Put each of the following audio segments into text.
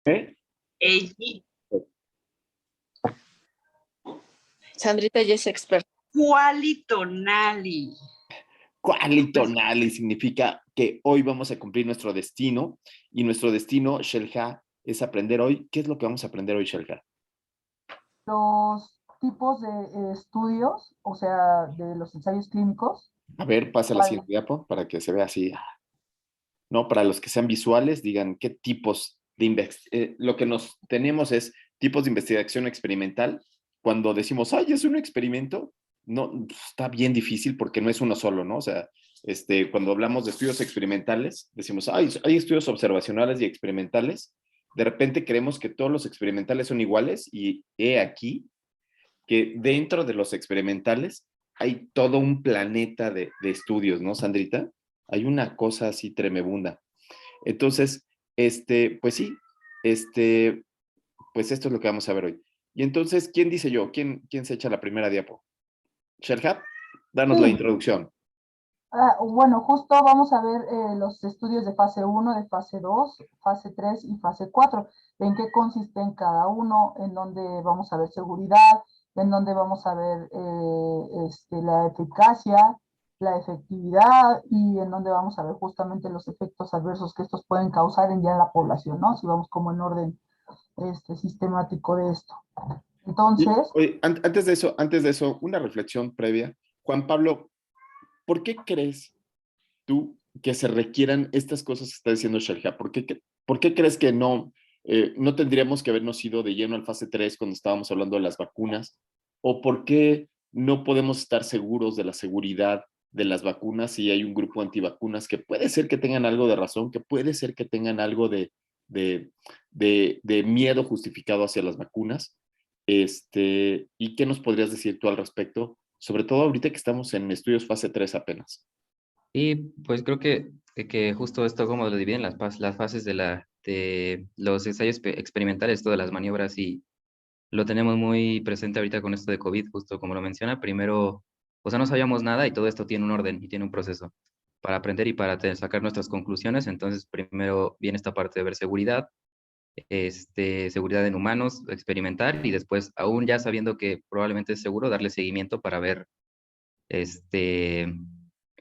¿Eh? Ey, Sandrita ya es experta. Quali tonali. Qualitonali significa que hoy vamos a cumplir nuestro destino y nuestro destino, Shelja, es aprender hoy. ¿Qué es lo que vamos a aprender hoy, Shelja? Los tipos de estudios, o sea, de los ensayos clínicos. A ver, pasa la ¿Cuál? siguiente diapo para que se vea así. ¿No? Para los que sean visuales, digan qué tipos de lo que nos tenemos es tipos de investigación experimental. Cuando decimos, ay, es un experimento, no, está bien difícil porque no es uno solo, ¿no? O sea, cuando hablamos de estudios experimentales, decimos, ay, hay estudios observacionales y experimentales. De repente creemos que todos los experimentales son iguales y he aquí que dentro de los experimentales hay todo un planeta de estudios, ¿no, Sandrita? Hay una cosa así tremebunda. Entonces, pues sí, este, pues esto es lo que vamos a ver hoy. Y entonces, ¿quién dice yo? ¿Quién se echa la primera diapo? Sherhat, danos la Sí. introducción. Bueno, justo vamos a ver los estudios de fase 1, de fase 2, fase 3 y fase 4. En qué consisten cada uno, en dónde vamos a ver seguridad, en dónde vamos a ver la eficacia, la efectividad y en dónde vamos a ver justamente los efectos adversos que estos pueden causar en ya la población, ¿no? Si vamos como en orden sistemático de esto. Entonces, Oye, antes de eso, una reflexión previa. Juan Pablo, ¿por qué crees tú que se requieran estas cosas que está diciendo Sherja? ¿Por qué crees que no tendríamos que habernos ido de lleno al fase 3 cuando estábamos hablando de las vacunas? ¿O por qué no podemos estar seguros de la seguridad de las vacunas si hay un grupo antivacunas que puede ser que tengan algo de razón, que puede ser que tengan algo de, de miedo justificado hacia las vacunas? ¿Y qué nos podrías decir tú al respecto? Sobre todo ahorita que estamos en estudios fase 3 apenas. Y pues creo que justo esto, como lo dividen las fases de los ensayos experimentales, todas las maniobras, y lo tenemos muy presente ahorita con esto de COVID, justo como lo menciona. Primero, o sea, no sabíamos nada y todo esto tiene un orden y tiene un proceso para aprender y para sacar nuestras conclusiones. Entonces, primero viene esta parte de ver seguridad, seguridad en humanos, experimentar, y después, aún ya sabiendo que probablemente es seguro, darle seguimiento para ver este,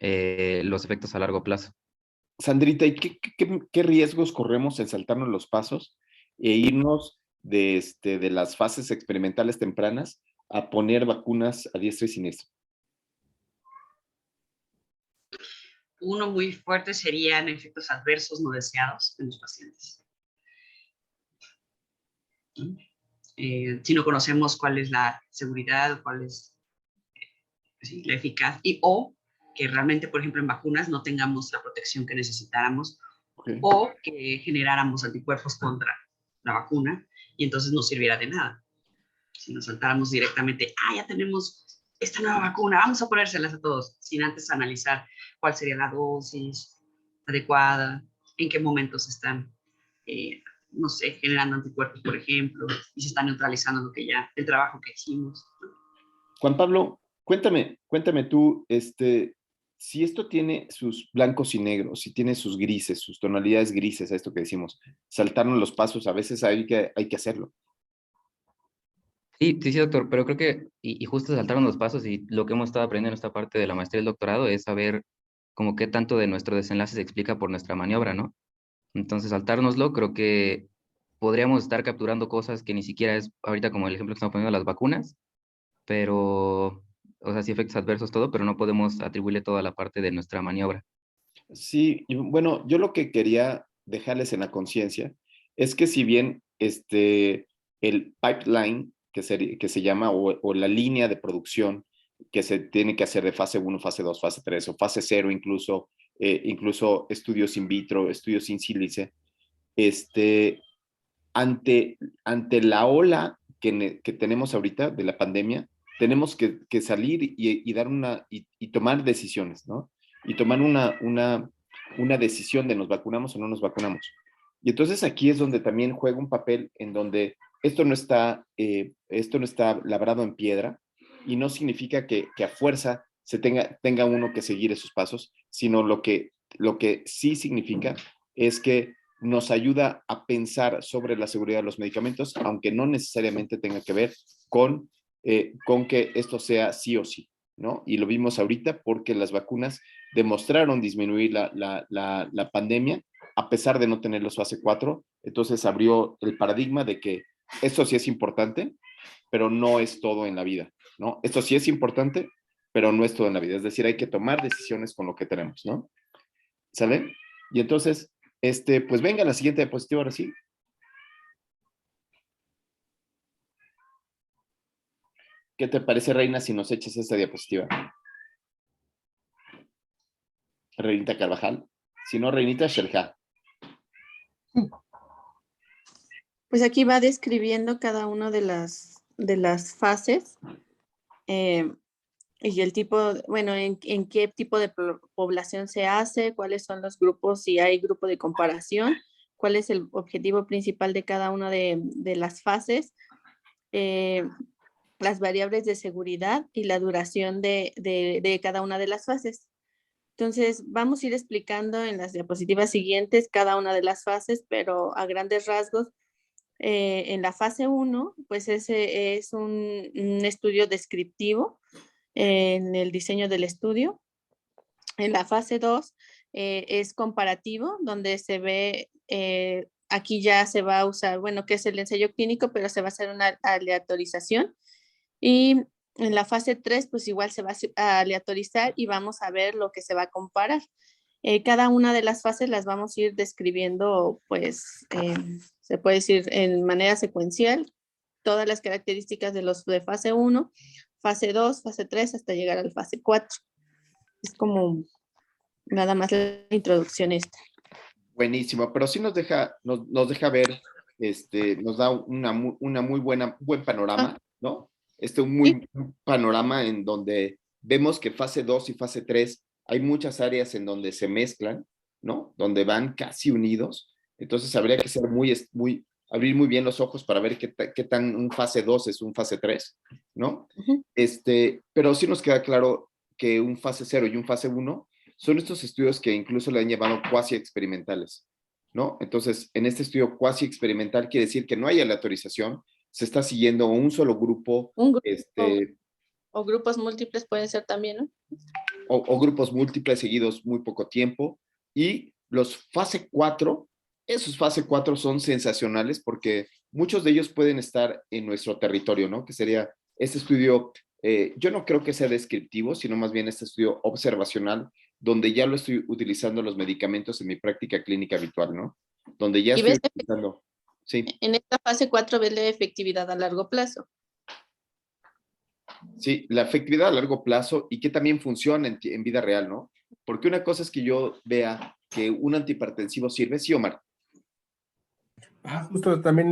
los efectos a largo plazo. Sandrita, ¿y qué riesgos corremos en saltarnos los pasos e irnos de las fases experimentales tempranas a poner vacunas a diestra y siniestra? Uno muy fuerte serían efectos adversos no deseados en los pacientes. Si no conocemos cuál es la seguridad, cuál es sí, la eficacia, o que realmente, por ejemplo, en vacunas no tengamos la protección que necesitáramos, Okay. o que generáramos anticuerpos contra la vacuna y entonces no sirviera de nada. Si nos saltáramos directamente, ya tenemos esta nueva vacuna, vamos a ponérselas a todos, sin antes analizar cuál sería la dosis adecuada, en qué momentos están, no sé, generando anticuerpos, por ejemplo, y se está neutralizando el trabajo que hicimos, ¿no? Juan Pablo, cuéntame tú, si esto tiene sus blancos y negros, si tiene sus grises, sus tonalidades grises, a esto que decimos, saltarnos los pasos, a veces hay que hacerlo. Sí, doctor, pero creo que, y justo saltaron los pasos, y lo que hemos estado aprendiendo en esta parte de la maestría y el doctorado es saber como qué tanto de nuestro desenlace se explica por nuestra maniobra, ¿no? Entonces, saltárnoslo, creo que podríamos estar capturando cosas que ni siquiera es ahorita, como el ejemplo que estamos poniendo, las vacunas, pero, o sea, sí, efectos adversos, todo, pero no podemos atribuirle toda la parte de nuestra maniobra. Sí, y bueno, yo lo que quería dejarles en la conciencia es que si bien el pipeline que se llama o la línea de producción que se tiene que hacer de fase 1, fase 2, fase 3 o fase 0 incluso, incluso estudios in vitro, estudios sin sílice, este, ante la ola que tenemos ahorita de la pandemia, tenemos que salir y dar y tomar decisiones, ¿no? Y tomar una decisión de nos vacunamos o no nos vacunamos. Y entonces aquí es donde también juega un papel en donde esto no está labrado en piedra y no significa que a fuerza tenga uno que seguir esos pasos, sino lo que sí significa es que nos ayuda a pensar sobre la seguridad de los medicamentos, aunque no necesariamente tenga que ver con que esto sea sí o sí, ¿no? Y lo vimos ahorita porque las vacunas demostraron disminuir la pandemia a pesar de no tener los fase 4. Entonces abrió el paradigma de que esto sí es importante, pero no es todo en la vida, ¿no? Esto sí es importante, pero no es todo en la vida. Es decir, hay que tomar decisiones con lo que tenemos, ¿no? ¿Sale? Y entonces, pues venga la siguiente diapositiva ahora sí. ¿Qué te parece, Reina, si nos echas esta diapositiva? Reinita Carvajal. Si no, Reinita Sherja. Pues aquí va describiendo cada una de las fases y el tipo, bueno, en qué tipo de población se hace, cuáles son los grupos, si hay grupo de comparación, cuál es el objetivo principal de cada una de las fases, las variables de seguridad y la duración de cada una de las fases. Entonces, vamos a ir explicando en las diapositivas siguientes cada una de las fases, pero a grandes rasgos, en la fase 1, pues ese es un estudio descriptivo en el diseño del estudio. En la fase 2 es comparativo, donde se ve, aquí ya se va a usar, bueno, que es el ensayo clínico, pero se va a hacer una aleatorización. Y en la fase 3, pues igual se va a aleatorizar y vamos a ver lo que se va a comparar. Cada una de las fases las vamos a ir describiendo, pues, se puede decir en manera secuencial, todas las características de los de fase 1, fase 2, fase 3, hasta llegar al fase 4. Es como nada más la introducción esta. Buenísimo, pero sí nos deja ver, nos da una muy buen panorama, ¿no? Un panorama en donde vemos que fase 2 y fase 3 hay muchas áreas en donde se mezclan, ¿no? Donde van casi unidos. Entonces habría que ser abrir muy bien los ojos para ver qué tan un fase 2 es un fase 3, ¿no? Ujú. Pero sí nos queda claro que un fase 0 y un fase 1 son estos estudios que incluso le han llamado cuasi experimentales, ¿no? Entonces, en este estudio cuasi experimental quiere decir que no hay aleatorización, se está siguiendo un solo grupo, Un grupo o grupos múltiples pueden ser también, ¿no? o grupos múltiples seguidos muy poco tiempo, y los fase 4, esos fase 4 son sensacionales porque muchos de ellos pueden estar en nuestro territorio, ¿no? Que sería este estudio, yo no creo que sea descriptivo, sino más bien este estudio observacional, donde ya lo estoy utilizando los medicamentos en mi práctica clínica habitual, ¿no? Donde ya estoy utilizando. Sí. En esta fase 4 ves la efectividad a largo plazo. Sí, la efectividad a largo plazo y que también funciona en vida real, ¿no? Porque una cosa es que yo vea que un antihipertensivo sirve, sí, Omar. Justo también,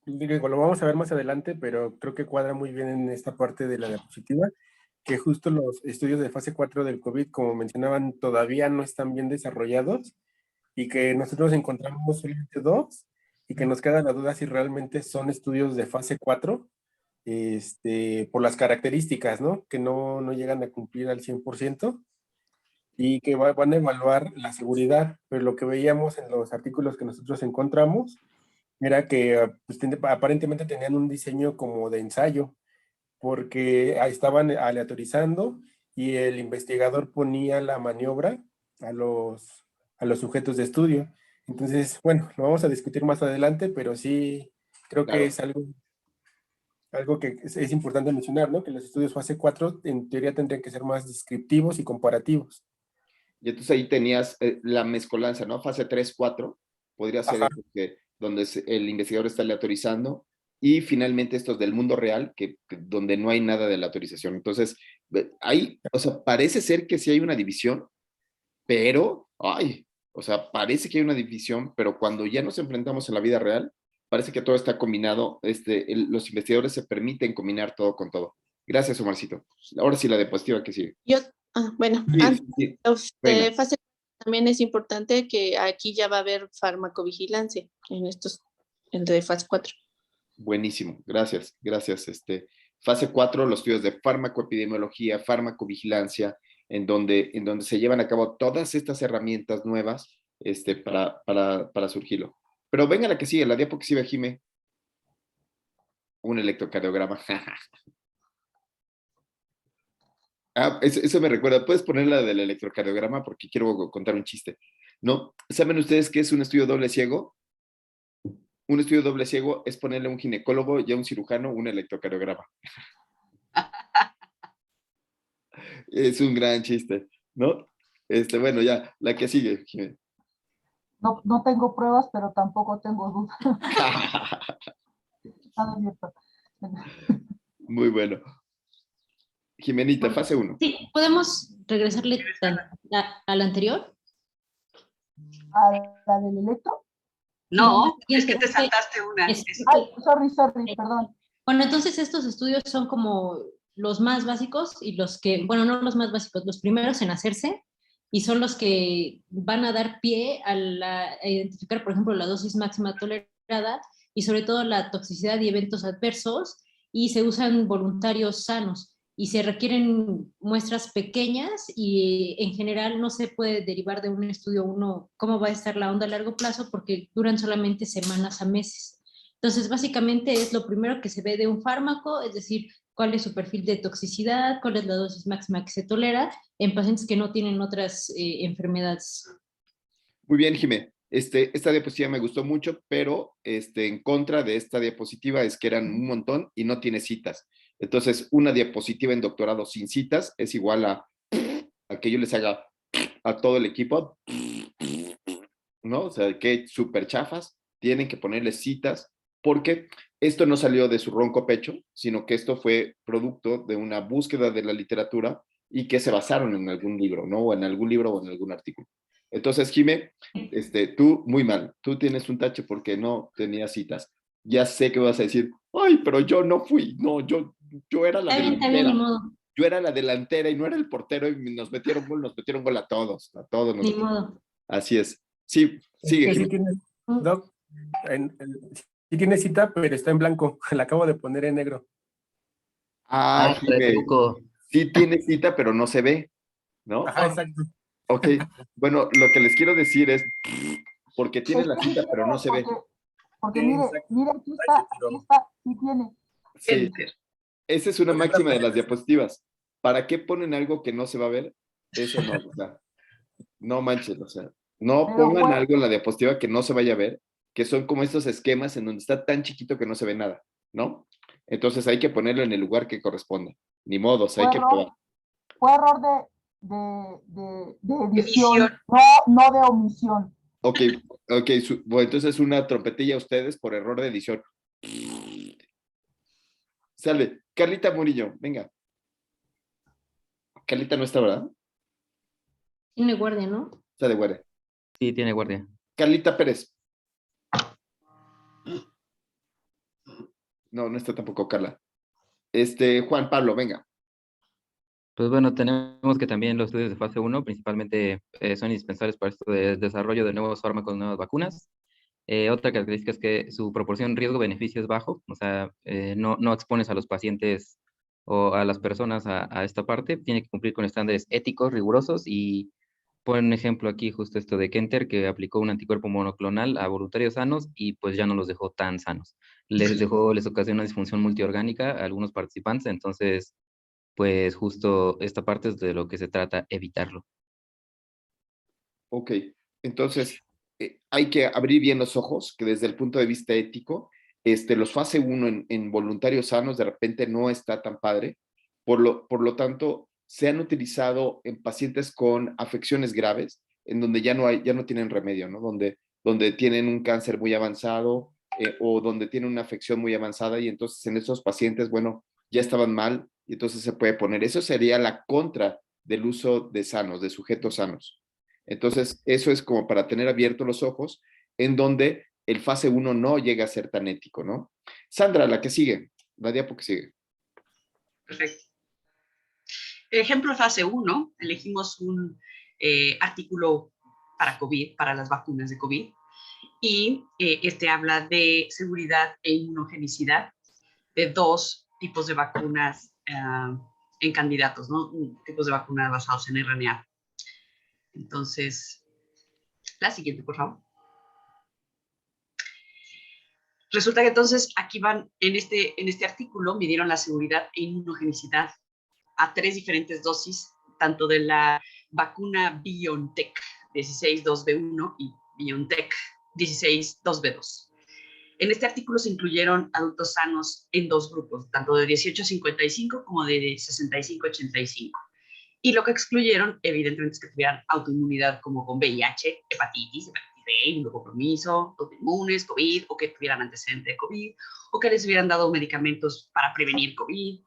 digo, lo vamos a ver más adelante, pero creo que cuadra muy bien en esta parte de la diapositiva, que justo los estudios de fase 4 del COVID, como mencionaban, todavía no están bien desarrollados y que nosotros encontramos solamente 2 y que nos queda la duda si realmente son estudios de fase 4, por las características, ¿no? Que no llegan a cumplir al 100% y que van a evaluar la seguridad, pero lo que veíamos en los artículos que nosotros encontramos era que pues, aparentemente tenían un diseño como de ensayo, porque estaban aleatorizando y el investigador ponía la maniobra a los sujetos de estudio. Entonces, bueno, lo vamos a discutir más adelante, pero sí creo Claro. que es algo que es importante mencionar, ¿no? Que los estudios fase 4 en teoría tendrían que ser más descriptivos y comparativos. Y entonces ahí tenías la mezcolanza, ¿no? Fase 3, 4, podría ser eso, donde el investigador está aleatorizando, y finalmente estos del mundo real, donde no hay nada de aleatorización. Entonces, ahí, o sea, parece ser que sí hay una división, pero, o sea, parece que hay una división, pero cuando ya nos enfrentamos en la vida real, parece que todo está combinado, los investigadores se permiten combinar todo con todo. Gracias, Omarcito. Ahora sí la diapositiva que sigue. Bueno, Sí, antes Reina. fase también es importante que aquí ya va a haber farmacovigilancia en de fase 4. Buenísimo, gracias. Fase 4, los estudios de farmacoepidemiología, farmacovigilancia, en donde se llevan a cabo todas estas herramientas nuevas para surgirlo. Pero venga la que sigue, la diapo que sigue, Jime. Un electrocardiograma. Eso me recuerda. ¿Puedes poner la del electrocardiograma? Porque quiero contar un chiste. ¿No? ¿Saben ustedes qué es un estudio doble ciego? Un estudio doble ciego es ponerle a un ginecólogo y a un cirujano un electrocardiograma. Es un gran chiste, ¿no? Bueno, ya, la que sigue, Jimé. No, no tengo pruebas, pero tampoco tengo dudas. Está abierto. Muy bueno. Jimenita, fase 1. Sí, ¿podemos regresarle a la anterior? ¿A la del electro? No, la es que te siguiente. saltaste una. Es- Ay, sorry, perdón. Bueno, entonces estos estudios son como los más básicos y los que, bueno, no los más básicos, los primeros en hacerse y son los que van a dar pie a identificar, por ejemplo, la dosis máxima tolerada y sobre todo la toxicidad y eventos adversos, y se usan voluntarios sanos y se requieren muestras pequeñas y en general no se puede derivar de un estudio uno cómo va a estar la onda a largo plazo porque duran solamente semanas a meses. Entonces, básicamente es lo primero que se ve de un fármaco, es decir, cuál es su perfil de toxicidad, cuál es la dosis máxima que se tolera en pacientes que no tienen otras enfermedades. Muy bien, Jimé. Esta diapositiva me gustó mucho, pero en contra de esta diapositiva es que eran un montón y no tiene citas. Entonces, una diapositiva en doctorado sin citas es igual a que yo les haga a todo el equipo, ¿no? O sea, que súper chafas, tienen que ponerles citas, porque esto no salió de su ronco pecho, sino que esto fue producto de una búsqueda de la literatura y que se basaron en algún libro, ¿no? O en algún libro o en algún artículo. Entonces, Jimé, tú muy mal, tú tienes un tache porque no tenías citas. Ya sé que vas a decir, ay, pero yo no fui, no, yo era la Está bien, ni delantera. modo. Yo era la delantera y no era el portero y nos metieron gol a todos Ni modo. Así es. Sí, sigue, Que sí Jimé. tienes, Doc, sí tiene cita, pero está en blanco. La acabo de poner en negro. Ah, Jimé, truco. sí tiene cita, pero no se ve, ¿no? Ajá, exacto. Ok, bueno, lo que les quiero decir es, porque tiene Es la que sí cita, tiene, pero no se ve. porque Sí, mire, exacto. aquí está, sí tiene. Sí, Enter. esa es una Porque máxima de está- las diapositivas. ¿Para qué ponen algo que no se va a ver? Eso no, o sea, no manches, o sea, no Pero pongan bueno, algo en la diapositiva que no se vaya a ver, que son como estos esquemas en donde está tan chiquito que no se ve nada, ¿no? Entonces hay que ponerlo en el lugar que corresponda. Ni modo, o sea, hay que probar. fue error de Edición. edición, no de omisión. Ok, ok, bueno, entonces una trompetilla a ustedes por error de edición. Sale. Carlita Murillo, venga. Carlita no está, ¿verdad? Tiene guardia, ¿no? Está de guardia. Sí, tiene guardia. Carlita Pérez. No, no está tampoco Carla. Juan Pablo, venga. Pues bueno, tenemos que también los estudios de fase 1 principalmente son indispensables para esto del desarrollo de nuevos fármacos, nuevas vacunas. Otra característica es que su proporción riesgo-beneficio es bajo, o sea, no expones a los pacientes o a las personas a esta parte. Tiene que cumplir con estándares éticos rigurosos y ponen un ejemplo aquí justo esto de Kenter, que aplicó un anticuerpo monoclonal a voluntarios sanos y pues ya no los dejó tan sanos. Les ocasionó una disfunción multiorgánica a algunos participantes, entonces pues justo esta parte es de lo que se trata, evitarlo. Ok, entonces hay que abrir bien los ojos, que desde el punto de vista ético, los fase 1 en voluntarios sanos de repente no está tan padre. Por lo tanto, se han utilizado en pacientes con afecciones graves, en donde ya no tienen remedio, ¿no? Donde tienen un cáncer muy avanzado o donde tienen una afección muy avanzada y entonces en esos pacientes, bueno, ya estaban mal y entonces se puede poner. Eso sería la contra del uso de sanos, de sujetos sanos. Entonces, eso es como para tener abiertos los ojos, en donde el fase 1 no llega a ser tan ético, ¿no? Sandra, la que sigue, la diapo que sigue. Perfecto. Ejemplo de fase 1, elegimos un artículo para COVID, para las vacunas de COVID, y este habla de seguridad e inmunogenicidad de dos tipos de vacunas en candidatos, ¿no? Tipos de vacunas basados en RNA. Entonces, La siguiente, por favor. Resulta que entonces aquí van, en este artículo, midieron la seguridad e inmunogenicidad a 3 diferentes dosis, tanto de la vacuna BioNTech 16-2B1 y BioNTech 16-2B2. En este artículo se incluyeron adultos sanos en 2 grupos, tanto de 18 a 55 como de 65 a 85. Y lo que excluyeron, evidentemente, es que tuvieran autoinmunidad como con VIH, hepatitis B, inmunocompromiso, autoinmunes, COVID, o que tuvieran antecedente de COVID, o que les hubieran dado medicamentos para prevenir COVID,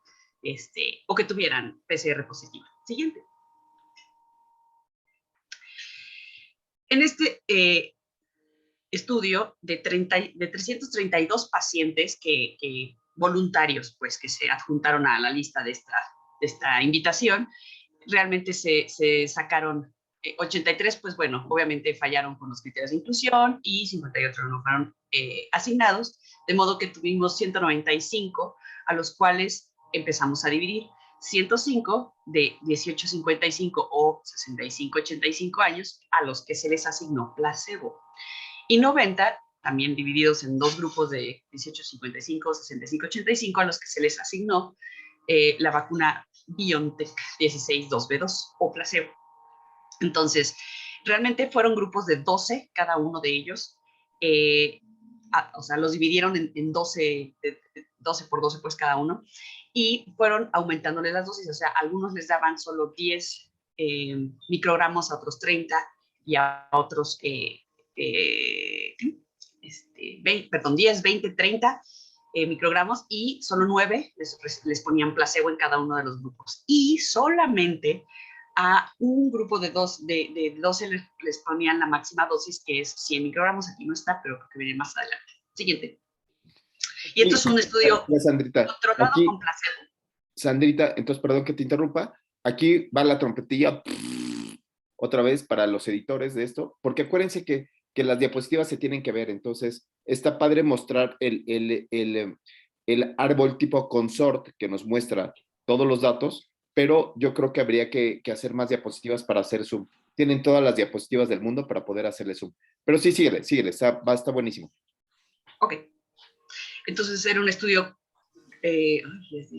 o que tuvieran PCR positiva. Siguiente. En este estudio de 332 pacientes voluntarios, pues, que se adjuntaron a la lista de esta invitación, realmente se sacaron 83, pues bueno, obviamente fallaron con los criterios de inclusión y 58 no fueron asignados, de modo que tuvimos 195 a los cuales empezamos a dividir. 105 de 18 a 55 o 65 a 85 años a los que se les asignó placebo. Y 90, también divididos en 2 grupos de 18 a 55 o 65 a 85 a los que se les asignó la vacuna BioNTech 16-2B2 o placebo. Entonces, realmente fueron grupos de 12 cada uno de ellos. O sea, los dividieron en 12, 12 por 12 pues cada uno, y fueron aumentándole las dosis. O sea, a algunos les daban solo 10 microgramos, a otros 30 y a otros 10, 20, 30 microgramos, y solo 9 les ponían placebo en cada uno de los grupos. Y solamente a un grupo de 12 les ponían la máxima dosis, que es 100 microgramos. Aquí no está, pero creo que viene más adelante. Siguiente. Y esto es un estudio Sandrita, controlado aquí, con placebo. Sandrita, entonces, perdón que te interrumpa. Aquí va la trompetilla otra vez para los editores de esto, porque acuérdense que las diapositivas se tienen que ver. Entonces, está padre mostrar el árbol tipo consort que nos muestra todos los datos, pero yo creo que habría que hacer más diapositivas para hacer zoom. Tienen todas las diapositivas del mundo para poder hacerle zoom. Pero sí, síguele, está buenísimo. Ok. Entonces, era un estudio, y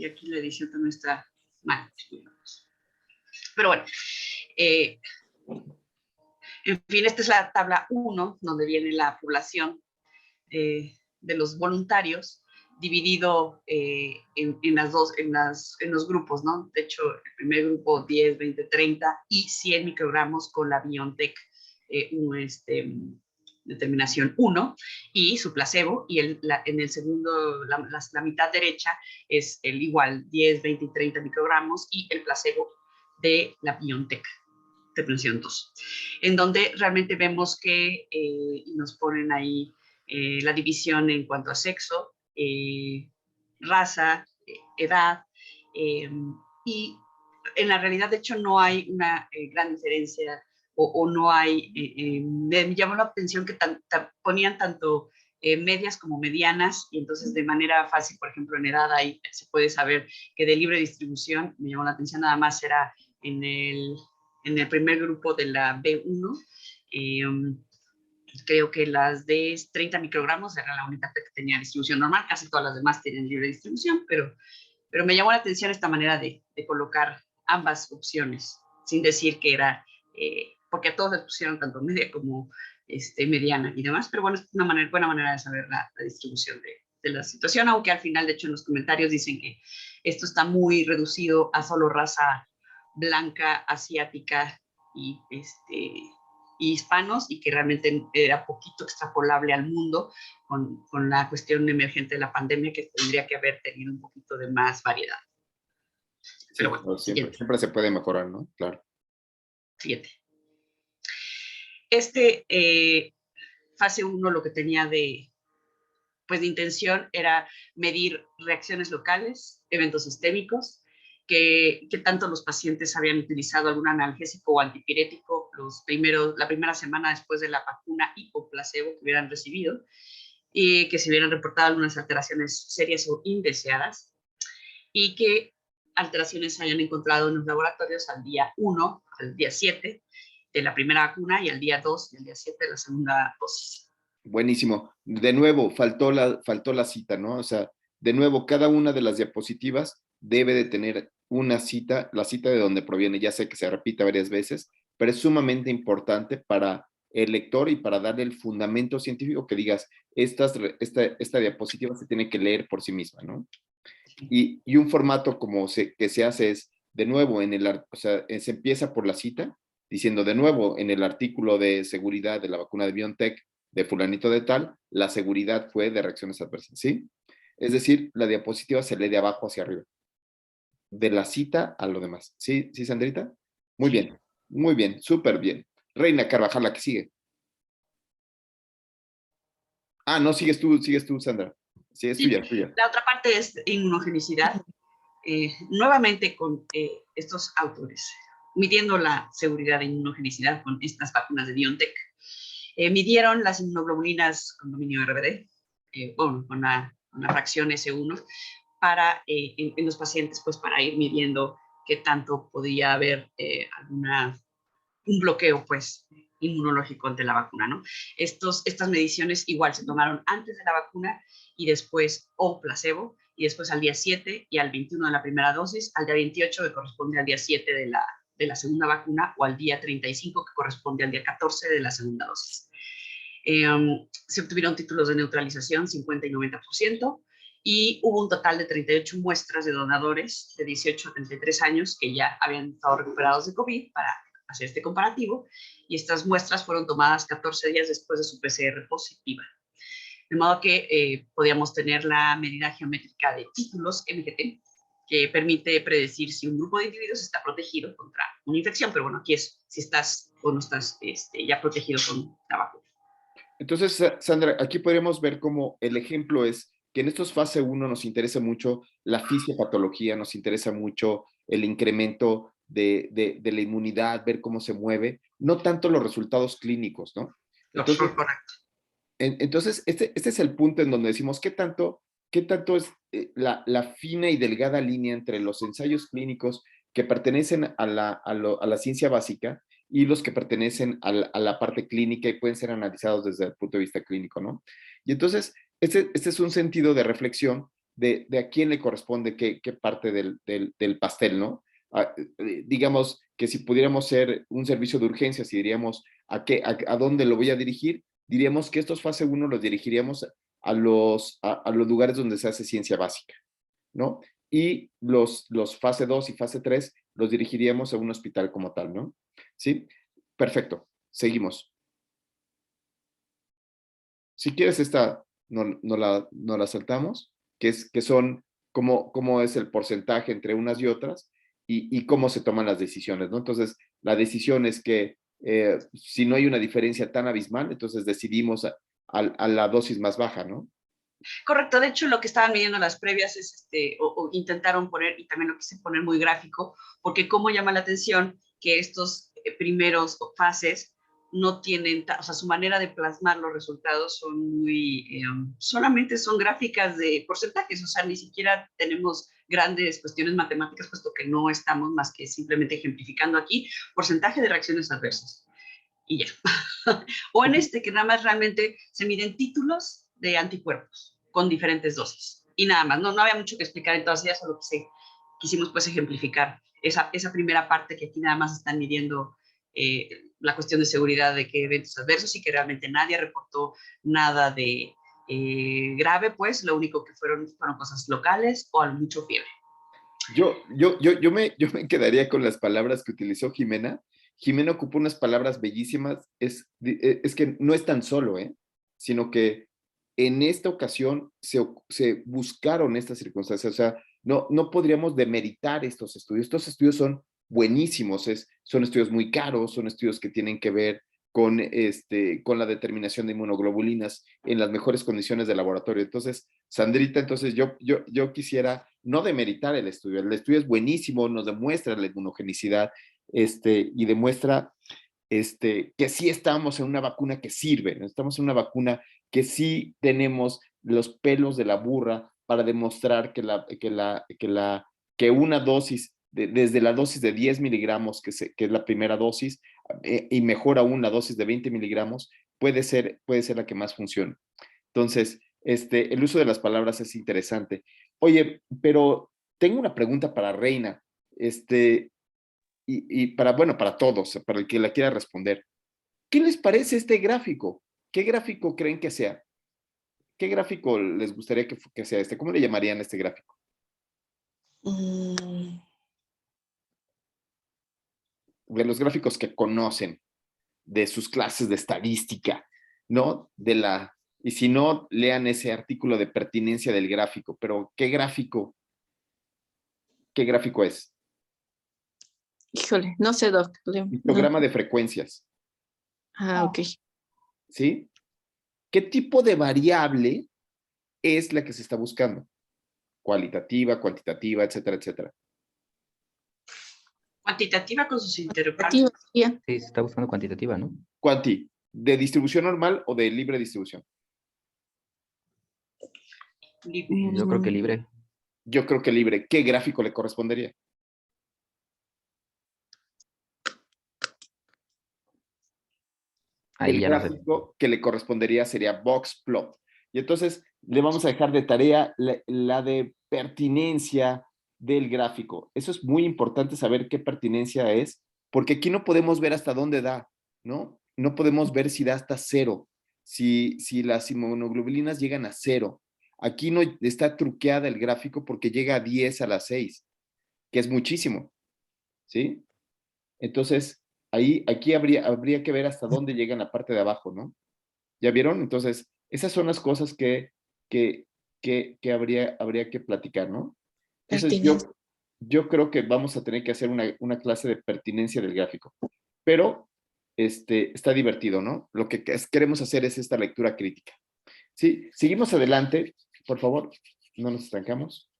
aquí la edición también está mal. Pero bueno, en fin, esta es la tabla 1, donde viene la población de los voluntarios, dividido en los grupos, ¿no? De hecho, el primer grupo 10, 20, 30 y 100 microgramos con la BioNTech determinación 1 y su placebo, y en el segundo, la mitad derecha es el igual, 10, 20 y 30 microgramos, y el placebo de la BioNTech determinación 2, en donde realmente vemos que nos ponen ahí la división en cuanto a sexo, raza, edad, y en la realidad, de hecho, no hay una gran diferencia, o no hay, me llamó la atención que ponían tanto medias como medianas, y entonces de manera fácil, por ejemplo, en edad ahí se puede saber que de libre distribución, me llamó la atención nada más, era en el primer grupo de la B1, creo que las de 30 microgramos era la única que tenía distribución normal, casi todas las demás tienen libre distribución, pero me llamó la atención esta manera de colocar ambas opciones, sin decir que era, porque a todos les pusieron tanto media como mediana y demás, pero bueno, es una buena manera de saber la distribución de la situación, aunque al final, de hecho, en los comentarios dicen que esto está muy reducido a solo raza blanca, asiática y hispanos, y que realmente era poquito extrapolable al mundo con la cuestión emergente de la pandemia, que tendría que haber tenido un poquito de más variedad. Pero Sí, bueno, siempre se puede mejorar, ¿no? Claro. Siguiente. Fase 1 lo que tenía de intención era medir reacciones locales, eventos sistémicos, que tanto los pacientes habían utilizado algún analgésico o antipirético la primera semana después de la vacuna y o placebo que hubieran recibido, y que se hubieran reportado algunas alteraciones serias o indeseadas, y que alteraciones se hayan encontrado en los laboratorios al día 1, al día 7, de la primera vacuna y al día 2 y al día 7 de la segunda dosis. Buenísimo. De nuevo, faltó la cita, ¿no? O sea, de nuevo, cada una de las diapositivas debe de tener una cita, la cita de donde proviene. Ya sé que se repite varias veces, pero es sumamente importante para el lector y para darle el fundamento científico que digas, esta diapositiva se tiene que leer por sí misma, ¿no? Y un formato que se hace es, de nuevo, o sea, se empieza por la cita, diciendo de nuevo, en el artículo de seguridad de la vacuna de BioNTech, de fulanito de tal, la seguridad fue de reacciones adversas, ¿sí? Es decir, la diapositiva se lee de abajo hacia arriba, de la cita a lo demás. ¿Sí, sí, Sandrita? Muy bien, súper bien. Reina Carvajal, la que sigue. Ah, no, sigues tú, Sandra. Sí, es tuya. La otra parte es inmunogenicidad. Nuevamente con estos autores, midiendo la seguridad de inmunogenicidad con estas vacunas de BioNTech. Midieron las inmunoglobulinas con dominio RBD, con una fracción S1, para, en los pacientes, pues para ir midiendo qué tanto podía haber un bloqueo, pues, inmunológico ante la vacuna, ¿no? Estas mediciones igual se tomaron antes de la vacuna y después, o placebo, y después al día 7 y al 21 de la primera dosis, al día 28 que corresponde al día 7 de la segunda vacuna, o al día 35 que corresponde al día 14 de la segunda dosis. Se obtuvieron títulos de neutralización 50 y 90%, y hubo un total de 38 muestras de donadores de 18 a 33 años que ya habían estado recuperados de COVID para hacer este comparativo, y estas muestras fueron tomadas 14 días después de su PCR positiva. De modo que podíamos tener la medida geométrica de títulos MGT, que permite predecir si un grupo de individuos está protegido contra una infección, pero bueno, aquí es si estás o no estás ya protegido con la vacuna. Entonces, Sandra, aquí podríamos ver cómo el ejemplo es que en estos fase 1 nos interesa mucho la fisiopatología, nos interesa mucho el incremento de la inmunidad, ver cómo se mueve, no tanto los resultados clínicos, ¿no? Entonces, correcto. Entonces, este es el punto en donde decimos qué tanto es la fina y delgada línea entre los ensayos clínicos que pertenecen a la ciencia básica y los que pertenecen a la parte clínica y pueden ser analizados desde el punto de vista clínico, ¿no? Y entonces, este es un sentido de reflexión de a quién le corresponde qué parte del pastel, ¿no? Digamos que si pudiéramos ser un servicio de urgencias y diríamos a dónde lo voy a dirigir, diríamos que estos fase 1 los dirigiríamos a los lugares donde se hace ciencia básica, ¿no? Y los fase 2 y fase 3 los dirigiríamos a un hospital como tal, ¿no? ¿Sí? Perfecto. Seguimos. Si quieres esta, no la saltamos, que son cómo es el porcentaje entre unas y otras y cómo se toman las decisiones, ¿no? Entonces, la decisión es que si no hay una diferencia tan abismal, entonces decidimos a la dosis más baja, ¿no? Correcto, de hecho lo que estaban midiendo las previas es, o intentaron poner, y también lo quise poner muy gráfico, porque cómo llama la atención que estos primeros fases no tienen, o sea, su manera de plasmar los resultados son muy, solamente son gráficas de porcentajes, o sea, ni siquiera tenemos grandes cuestiones matemáticas, puesto que no estamos más que simplemente ejemplificando aquí porcentaje de reacciones adversas. Y ya. O en que nada más realmente se miden títulos de anticuerpos con diferentes dosis. Y nada más, no había mucho que explicar en todas ellas, solo que quisimos pues ejemplificar esa primera parte que aquí nada más están midiendo la cuestión de seguridad de que eventos adversos y que realmente nadie reportó nada de grave, pues lo único que fueron cosas locales o al mucho fiebre. Yo me quedaría con las palabras que utilizó Jimena. Jimena ocupó unas palabras bellísimas. Es que no es tan solo, sino que en esta ocasión se buscaron estas circunstancias. O sea, no podríamos demeritar estos estudios. Estos estudios son buenísimos, son estudios muy caros, son estudios que tienen que ver con la determinación de inmunoglobulinas en las mejores condiciones de laboratorio. Entonces, Sandrita, entonces yo quisiera no demeritar el estudio es buenísimo, nos demuestra la inmunogenicidad y demuestra que sí estamos en una vacuna que sirve, estamos en una vacuna que sí tenemos los pelos de la burra para demostrar que una dosis, desde la dosis de 10 miligramos, que es la primera dosis, y mejor aún la dosis de 20 miligramos, puede ser la que más funcione. Entonces, el uso de las palabras es interesante. Oye, pero tengo una pregunta para Reina, y para todos, para el que la quiera responder. ¿Qué les parece este gráfico? ¿Qué gráfico creen que sea? ¿Qué gráfico les gustaría que sea este? ¿Cómo le llamarían a este gráfico? De los gráficos que conocen, de sus clases de estadística, ¿no? Y si no, lean ese artículo de pertinencia del gráfico, pero ¿qué gráfico es? Híjole, no sé, Doc. Histograma de frecuencias, Ok. ¿sí? ¿Qué tipo de variable es la que se está buscando? Cualitativa, cuantitativa, etcétera, etcétera. Cuantitativa con sus intervalos. Sí, Sí, se está buscando cuantitativa, ¿no? Cuanti, ¿de distribución normal o de libre distribución? Yo creo que libre. Yo creo que libre. ¿Qué gráfico le correspondería? Ahí El ya no sé. gráfico que le correspondería sería box plot. Y entonces le vamos a dejar de tarea la de pertinencia del gráfico. Eso es muy importante saber qué pertinencia es, porque aquí no podemos ver hasta dónde da, ¿no? No podemos ver si da hasta 0, si las inmunoglobulinas llegan a 0. Aquí no está truqueada el gráfico porque llega a 10 a la 6, que es muchísimo, ¿sí? Entonces, aquí habría que ver hasta dónde llega en la parte de abajo, ¿no? ¿Ya vieron? Entonces, esas son las cosas que habría que platicar, ¿no? Entonces, yo creo que vamos a tener que hacer una clase de pertinencia del gráfico. Pero, está divertido, ¿no? Lo que queremos hacer es esta lectura crítica. Sí, seguimos adelante, por favor, no nos estancamos.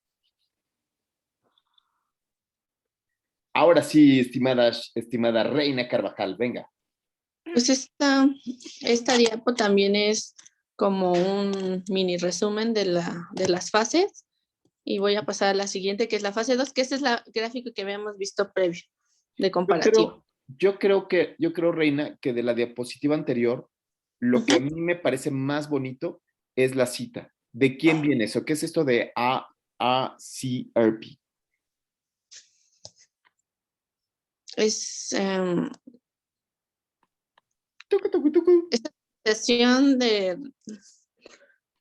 Ahora sí, estimada Reina Carvajal, venga. Pues esta diapo también es como un mini resumen de las fases. Y voy a pasar a la siguiente, que es la fase 2, que este es la gráfico que habíamos visto previo, de comparativo. Yo creo, Reina, que de la diapositiva anterior, lo que a mí me parece más bonito es la cita. ¿De quién viene eso? ¿Qué es esto de AACRP? Es Tucu, tucu, tucu. esta sesión de...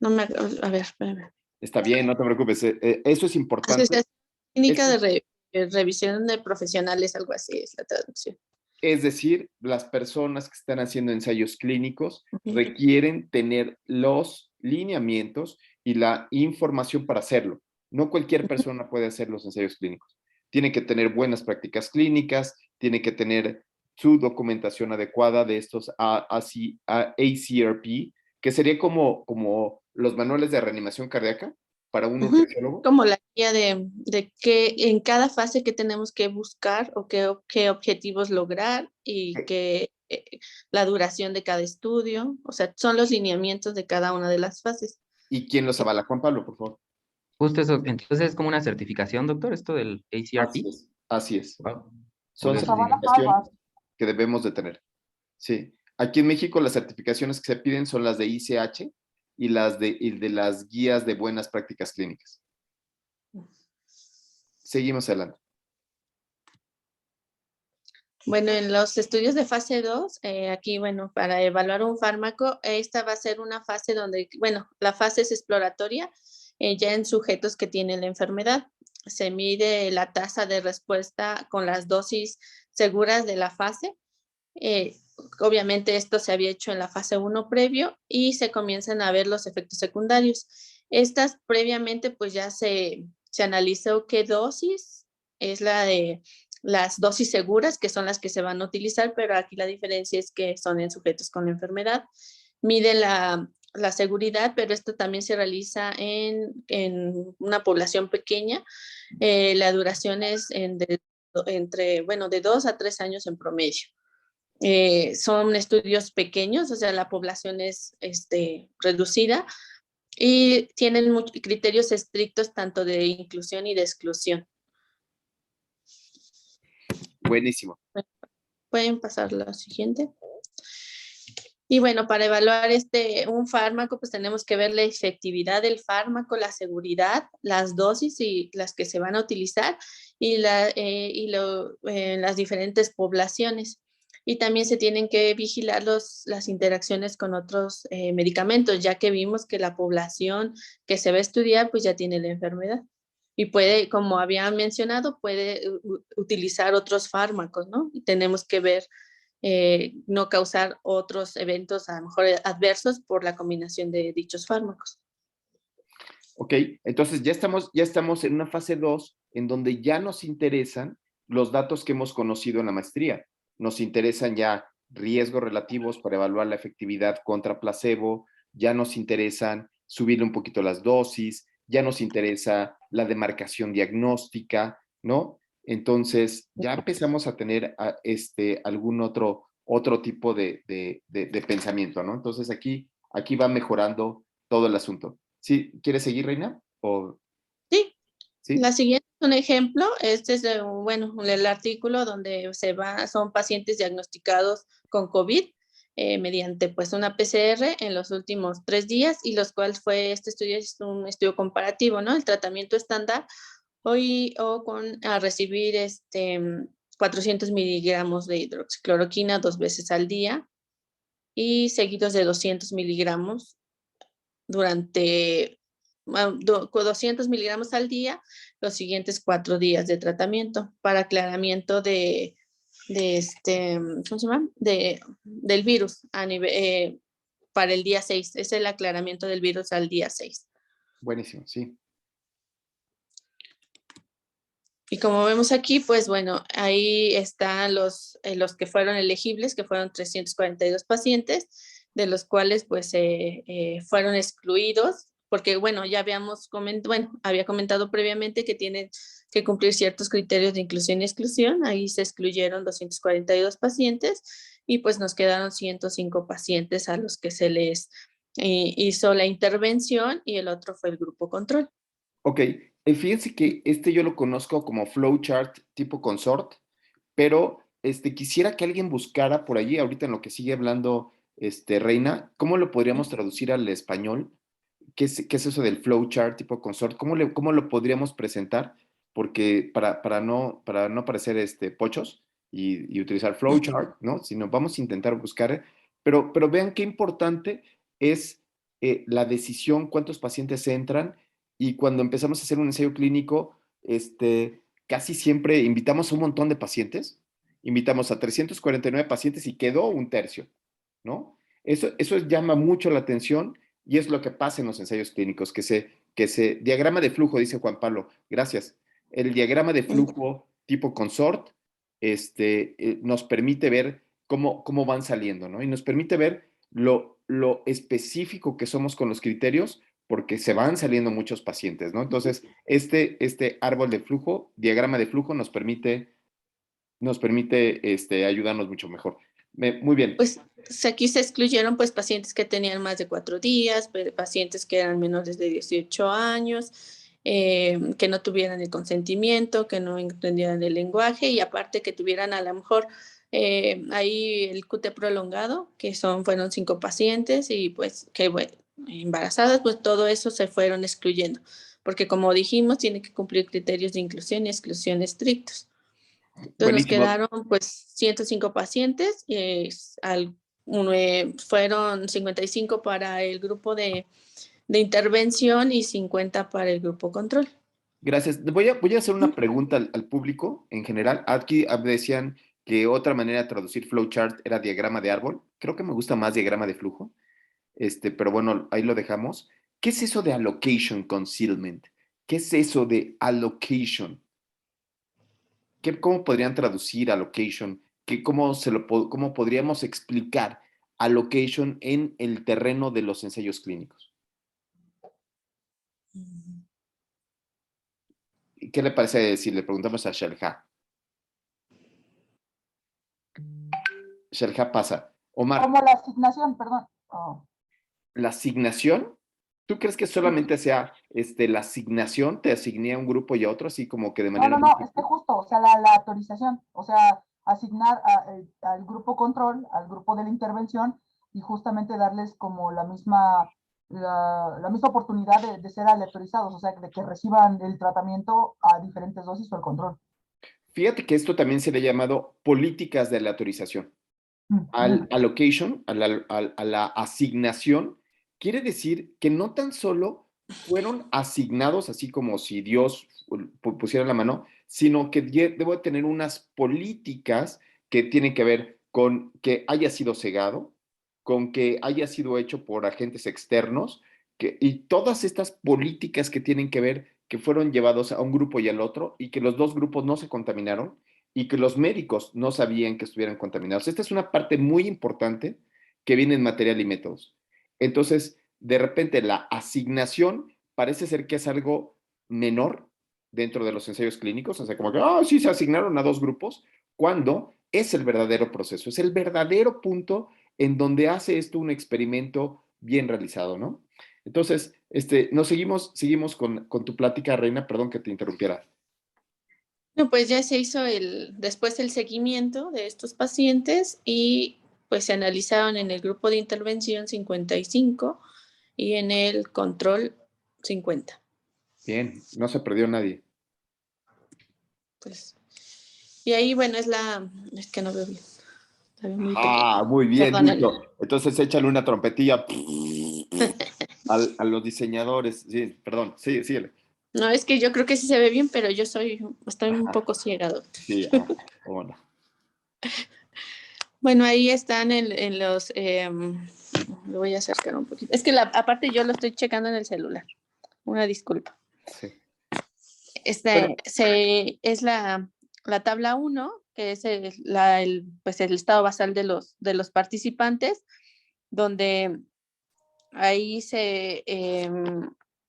No me... A ver, espérame. Está bien, no te preocupes. Eso es importante. Asociación Clínica de Revisión de Profesionales, algo así es la traducción. Es decir, las personas que están haciendo ensayos clínicos requieren tener los lineamientos y la información para hacerlo. No cualquier persona puede hacer los ensayos clínicos. Tiene que tener buenas prácticas clínicas, tiene que tener su documentación adecuada de estos ACRP, que sería como los manuales de reanimación cardíaca para un urgenciólogo. Como la guía de que en cada fase que tenemos que buscar o qué objetivos lograr y la duración de cada estudio. O sea, son los lineamientos de cada una de las fases. ¿Y quién los avala? Juan Pablo, por favor. Justo eso, entonces es como una certificación, doctor, esto del ACRP. Así es. Wow. Son Ok. certificaciones que debemos de tener. Sí. Aquí en México las certificaciones que se piden son las de ICH y las de las guías de buenas prácticas clínicas. Seguimos adelante. Bueno, en los estudios de fase 2, aquí, bueno, para evaluar un fármaco, esta va a ser una fase donde, bueno, la fase es exploratoria, ya en sujetos que tienen la enfermedad. Se mide la tasa de respuesta con las dosis seguras de la fase. Obviamente esto se había hecho en la fase 1 previo y se comienzan a ver los efectos secundarios. Estas previamente pues ya se analizó qué dosis es la de las dosis seguras, que son las que se van a utilizar, pero aquí la diferencia es que son en sujetos con la enfermedad. Miden la seguridad, pero esto también se realiza en una población pequeña. La duración es entre 2 a 3 años en promedio. Son estudios pequeños, o sea, la población es reducida y tienen criterios estrictos tanto de inclusión y de exclusión. Buenísimo. Pueden pasar la siguiente. Y bueno, para evaluar un fármaco, pues tenemos que ver la efectividad del fármaco, la seguridad, las dosis y las que se van a utilizar y las diferentes poblaciones. Y también se tienen que vigilar las interacciones con otros medicamentos, ya que vimos que la población que se va a estudiar, pues ya tiene la enfermedad. Y puede, como había mencionado, puede utilizar otros fármacos, ¿no? Y tenemos que ver no causar otros eventos a lo mejor adversos por la combinación de dichos fármacos. Ok, entonces ya estamos en una fase 2 en donde ya nos interesan los datos que hemos conocido en la maestría. Nos interesan ya riesgos relativos para evaluar la efectividad contra placebo, ya nos interesan subir un poquito las dosis, ya nos interesa la demarcación diagnóstica, ¿no? Entonces ya empezamos a tener algún otro tipo de pensamiento, ¿no? Entonces aquí va mejorando todo el asunto. ¿Sí? ¿Quieres seguir, Reina? Sí. ¿Sí? La siguiente es un ejemplo. Este es, el artículo donde son pacientes diagnosticados con COVID mediante pues una PCR en los últimos 3 días y los cuales este estudio es un estudio comparativo, ¿no? El tratamiento estándar a recibir 400 miligramos de hidroxicloroquina 2 veces al día y seguidos de 200 miligramos durante 200 miligramos al día los siguientes 4 días de tratamiento para aclaramiento ¿cómo se llama? Del virus para el día 6. Es el aclaramiento del virus al día 6. Buenísimo, sí. Y como vemos aquí, pues bueno, ahí están los que fueron elegibles, que fueron 342 pacientes, de los cuales pues fueron excluidos, porque bueno, ya había comentado previamente que tienen que cumplir ciertos criterios de inclusión y exclusión. Ahí se excluyeron 242 pacientes y pues nos quedaron 105 pacientes a los que se les hizo la intervención y el otro fue el grupo control. Ok, fíjense que yo lo conozco como flowchart tipo consort, pero quisiera que alguien buscara por allí, ahorita en lo que sigue hablando Reina, ¿cómo lo podríamos traducir al español? ¿Qué es eso del flowchart tipo consort? ¿Cómo lo podríamos presentar? Porque para no parecer pochos y utilizar flowchart, ¿no? Sino vamos a intentar buscar, pero vean qué importante es la decisión, cuántos pacientes entran, y cuando empezamos a hacer un ensayo clínico, casi siempre invitamos a un montón de pacientes, invitamos a 349 pacientes y quedó un tercio, ¿no? Eso llama mucho la atención y es lo que pasa en los ensayos clínicos, diagrama de flujo, dice Juan Pablo, gracias. El diagrama de flujo tipo consort nos permite ver cómo van saliendo, ¿no? Y nos permite ver lo específico que somos con los criterios, porque se van saliendo muchos pacientes, ¿no? Entonces, este árbol de flujo, diagrama de flujo, nos permite ayudarnos mucho mejor. Muy bien. Pues aquí se excluyeron pues pacientes que tenían más de 4 días, pacientes que eran menores de 18 años, que no tuvieran el consentimiento, que no entendieran el lenguaje y aparte que tuvieran a lo mejor ahí el QT prolongado, que fueron 5 pacientes y pues que bueno, embarazadas, pues todo eso se fueron excluyendo, porque como dijimos, tiene que cumplir criterios de inclusión y exclusión estrictos. Entonces Buenísimo. nos quedaron pues 105 pacientes, fueron 55 para el grupo de intervención y 50 para el grupo control. Gracias. Voy a hacer una pregunta al público en general. Aquí decían que otra manera de traducir flowchart era diagrama de árbol. Creo que me gusta más diagrama de flujo. Pero bueno, ahí lo dejamos. ¿Qué es eso de allocation concealment? ¿Qué es eso de allocation? ¿Cómo podrían traducir allocation? ¿Cómo podríamos explicar allocation en el terreno de los ensayos clínicos? ¿Qué le parece si le preguntamos a Shelja? Shelja pasa. Omar. Como la asignación, perdón. Oh. ¿La asignación? ¿Tú crees que solamente sea la asignación? ¿Te asigné a un grupo y a otro, así como que de manera... No, es que justo, o sea, la autorización, o sea, asignar al grupo control, al grupo de la intervención, y justamente darles como la misma oportunidad de ser aleatorizados, o sea, de que reciban el tratamiento a diferentes dosis o el control. Fíjate que esto también se le ha llamado políticas de aleatorización. Al allocation, a la asignación, quiere decir que no tan solo fueron asignados así como si Dios pusiera la mano, sino que debo tener unas políticas que tienen que ver con que haya sido cegado, con que haya sido hecho por agentes externos, y todas estas políticas que tienen que ver que fueron llevados a un grupo y al otro, y que los dos grupos no se contaminaron, y que los médicos no sabían que estuvieran contaminados. Esta es una parte muy importante que viene en material y métodos. Entonces, de repente, la asignación parece ser que es algo menor dentro de los ensayos clínicos, o sea, como que, sí, se asignaron a dos grupos, cuando es el verdadero proceso, es el verdadero punto en donde hace esto un experimento bien realizado, ¿no? Entonces, nos seguimos con tu plática, Reina, perdón que te interrumpiera. No, pues ya se hizo después el seguimiento de estos pacientes y pues se analizaron en el grupo de intervención 55 y en el control 50. Bien, no se perdió nadie. Pues, y ahí, bueno, es que no veo bien. Está bien muy Muy bien, Perdónenme. listo. Entonces échale una trompetilla a los diseñadores. Sí, perdón, sí, síguele. No, es que yo creo que sí se ve bien, pero estoy un poco ciega, doctor. Sí, cómo no. Bueno, ahí están en los, lo voy a acercar un poquito. Es que aparte yo lo estoy checando en el celular. Una disculpa. Sí. Bueno. Es la tabla 1, que es pues el estado basal de los participantes, donde ahí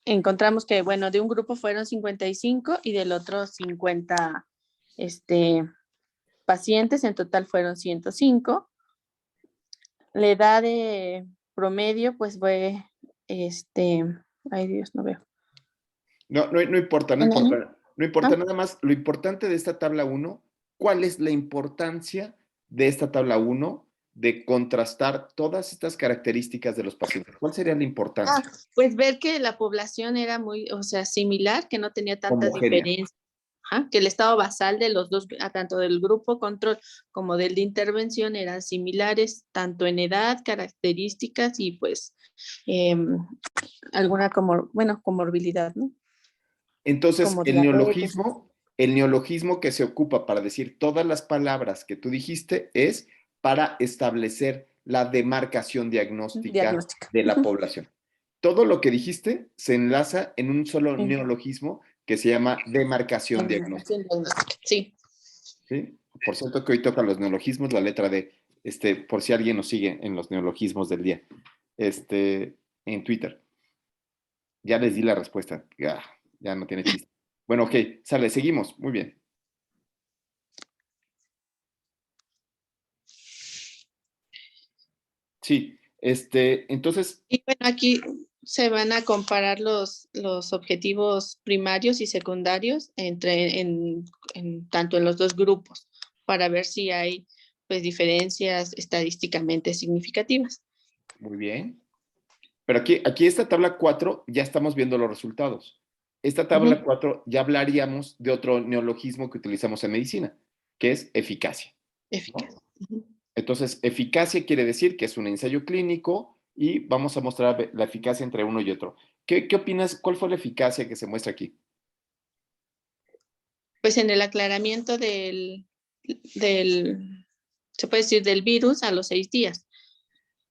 encontramos que, bueno, de un grupo fueron 55 y del otro 50 pacientes, en total fueron 105. La edad de promedio, pues fue, ay Dios, no veo. No importa, no importa. No importa, nada más lo importante de esta tabla 1, ¿cuál es la importancia de esta tabla 1 de contrastar todas estas características de los pacientes? ¿Cuál sería la importancia? Pues ver que la población era muy, o sea, similar, que no tenía tantas Homogénea. diferencias. Que el estado basal de los dos, tanto del grupo control como del de intervención, eran similares, tanto en edad, características y pues alguna comorbilidad, ¿no? Entonces, Como el diabetes. neologismo que se ocupa para decir todas las palabras que tú dijiste es para establecer la demarcación diagnóstica de la población. Todo lo que dijiste se enlaza en un solo neologismo que se llama demarcación diagnóstica. Sí. ¿Sí? Por cierto que hoy tocan los neologismos, la letra D, por si alguien nos sigue en los neologismos del día, en Twitter. Ya les di la respuesta. Ya no tiene chiste. Bueno, ok, sale, seguimos. Muy bien. Sí, entonces. Y bueno, aquí se van a comparar los objetivos primarios y secundarios tanto en los dos grupos para ver si hay pues diferencias estadísticamente significativas. Muy bien. Pero aquí esta tabla 4 ya estamos viendo los resultados. Esta tabla 4 ya hablaríamos de otro neologismo que utilizamos en medicina, que es eficacia. Eficacia. ¿No? Entonces, eficacia quiere decir que es un ensayo clínico y vamos a mostrar la eficacia entre uno y otro. ¿Qué opinas? ¿Cuál fue la eficacia que se muestra aquí? Pues en el aclaramiento se puede decir, del virus a los 6 días.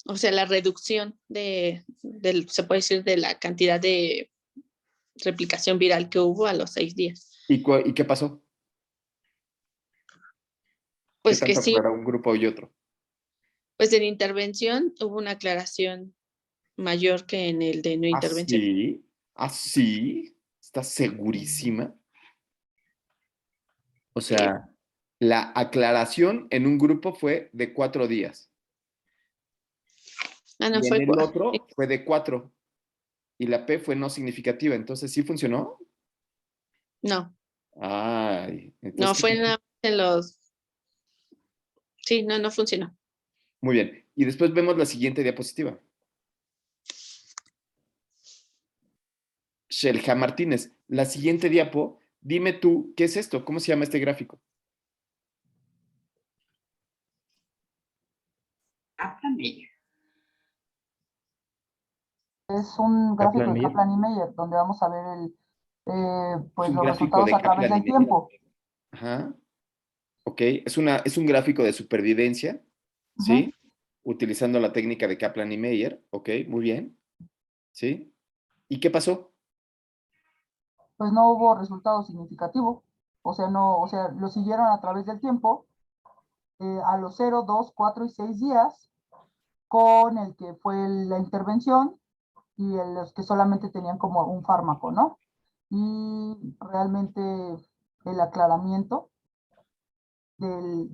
O sea, la reducción se puede decir, de la cantidad de replicación viral que hubo a los 6 días. ¿Y qué pasó? Pues ¿Qué que tanto sí, aclaró un grupo y otro? pues en intervención hubo una aclaración mayor que en el de no intervención. ¿Sí? ¿Así? ¿Estás segurísima? O sea, la aclaración en un grupo fue de 4 días. No, Y en fue el otro fue de 4. Y la P fue no significativa. Entonces, ¿sí funcionó? No. Ay, No, entonces. fue en Sí, no, no funcionó. Muy bien. Y después vemos la siguiente diapositiva. Shelja Martínez, la siguiente diapo, dime tú, ¿qué es esto? ¿Cómo se llama este gráfico? Kaplan-Meier. Es un gráfico de Kaplan-Meier. Kaplan y Meier, donde vamos a ver pues Es un los gráfico resultados de a través Kaplan y del Meier. tiempo. Ajá. Ok, es un gráfico de supervivencia, ¿sí? Utilizando la técnica de Kaplan y Meier. Ok, muy bien. ¿Sí? ¿Y qué pasó? Pues no hubo resultado significativo. O sea, lo siguieron a través del tiempo, a los 0, 2, 4 y 6 días, con el que fue la intervención y los que solamente tenían como un fármaco, ¿no? Y realmente el aclaramiento el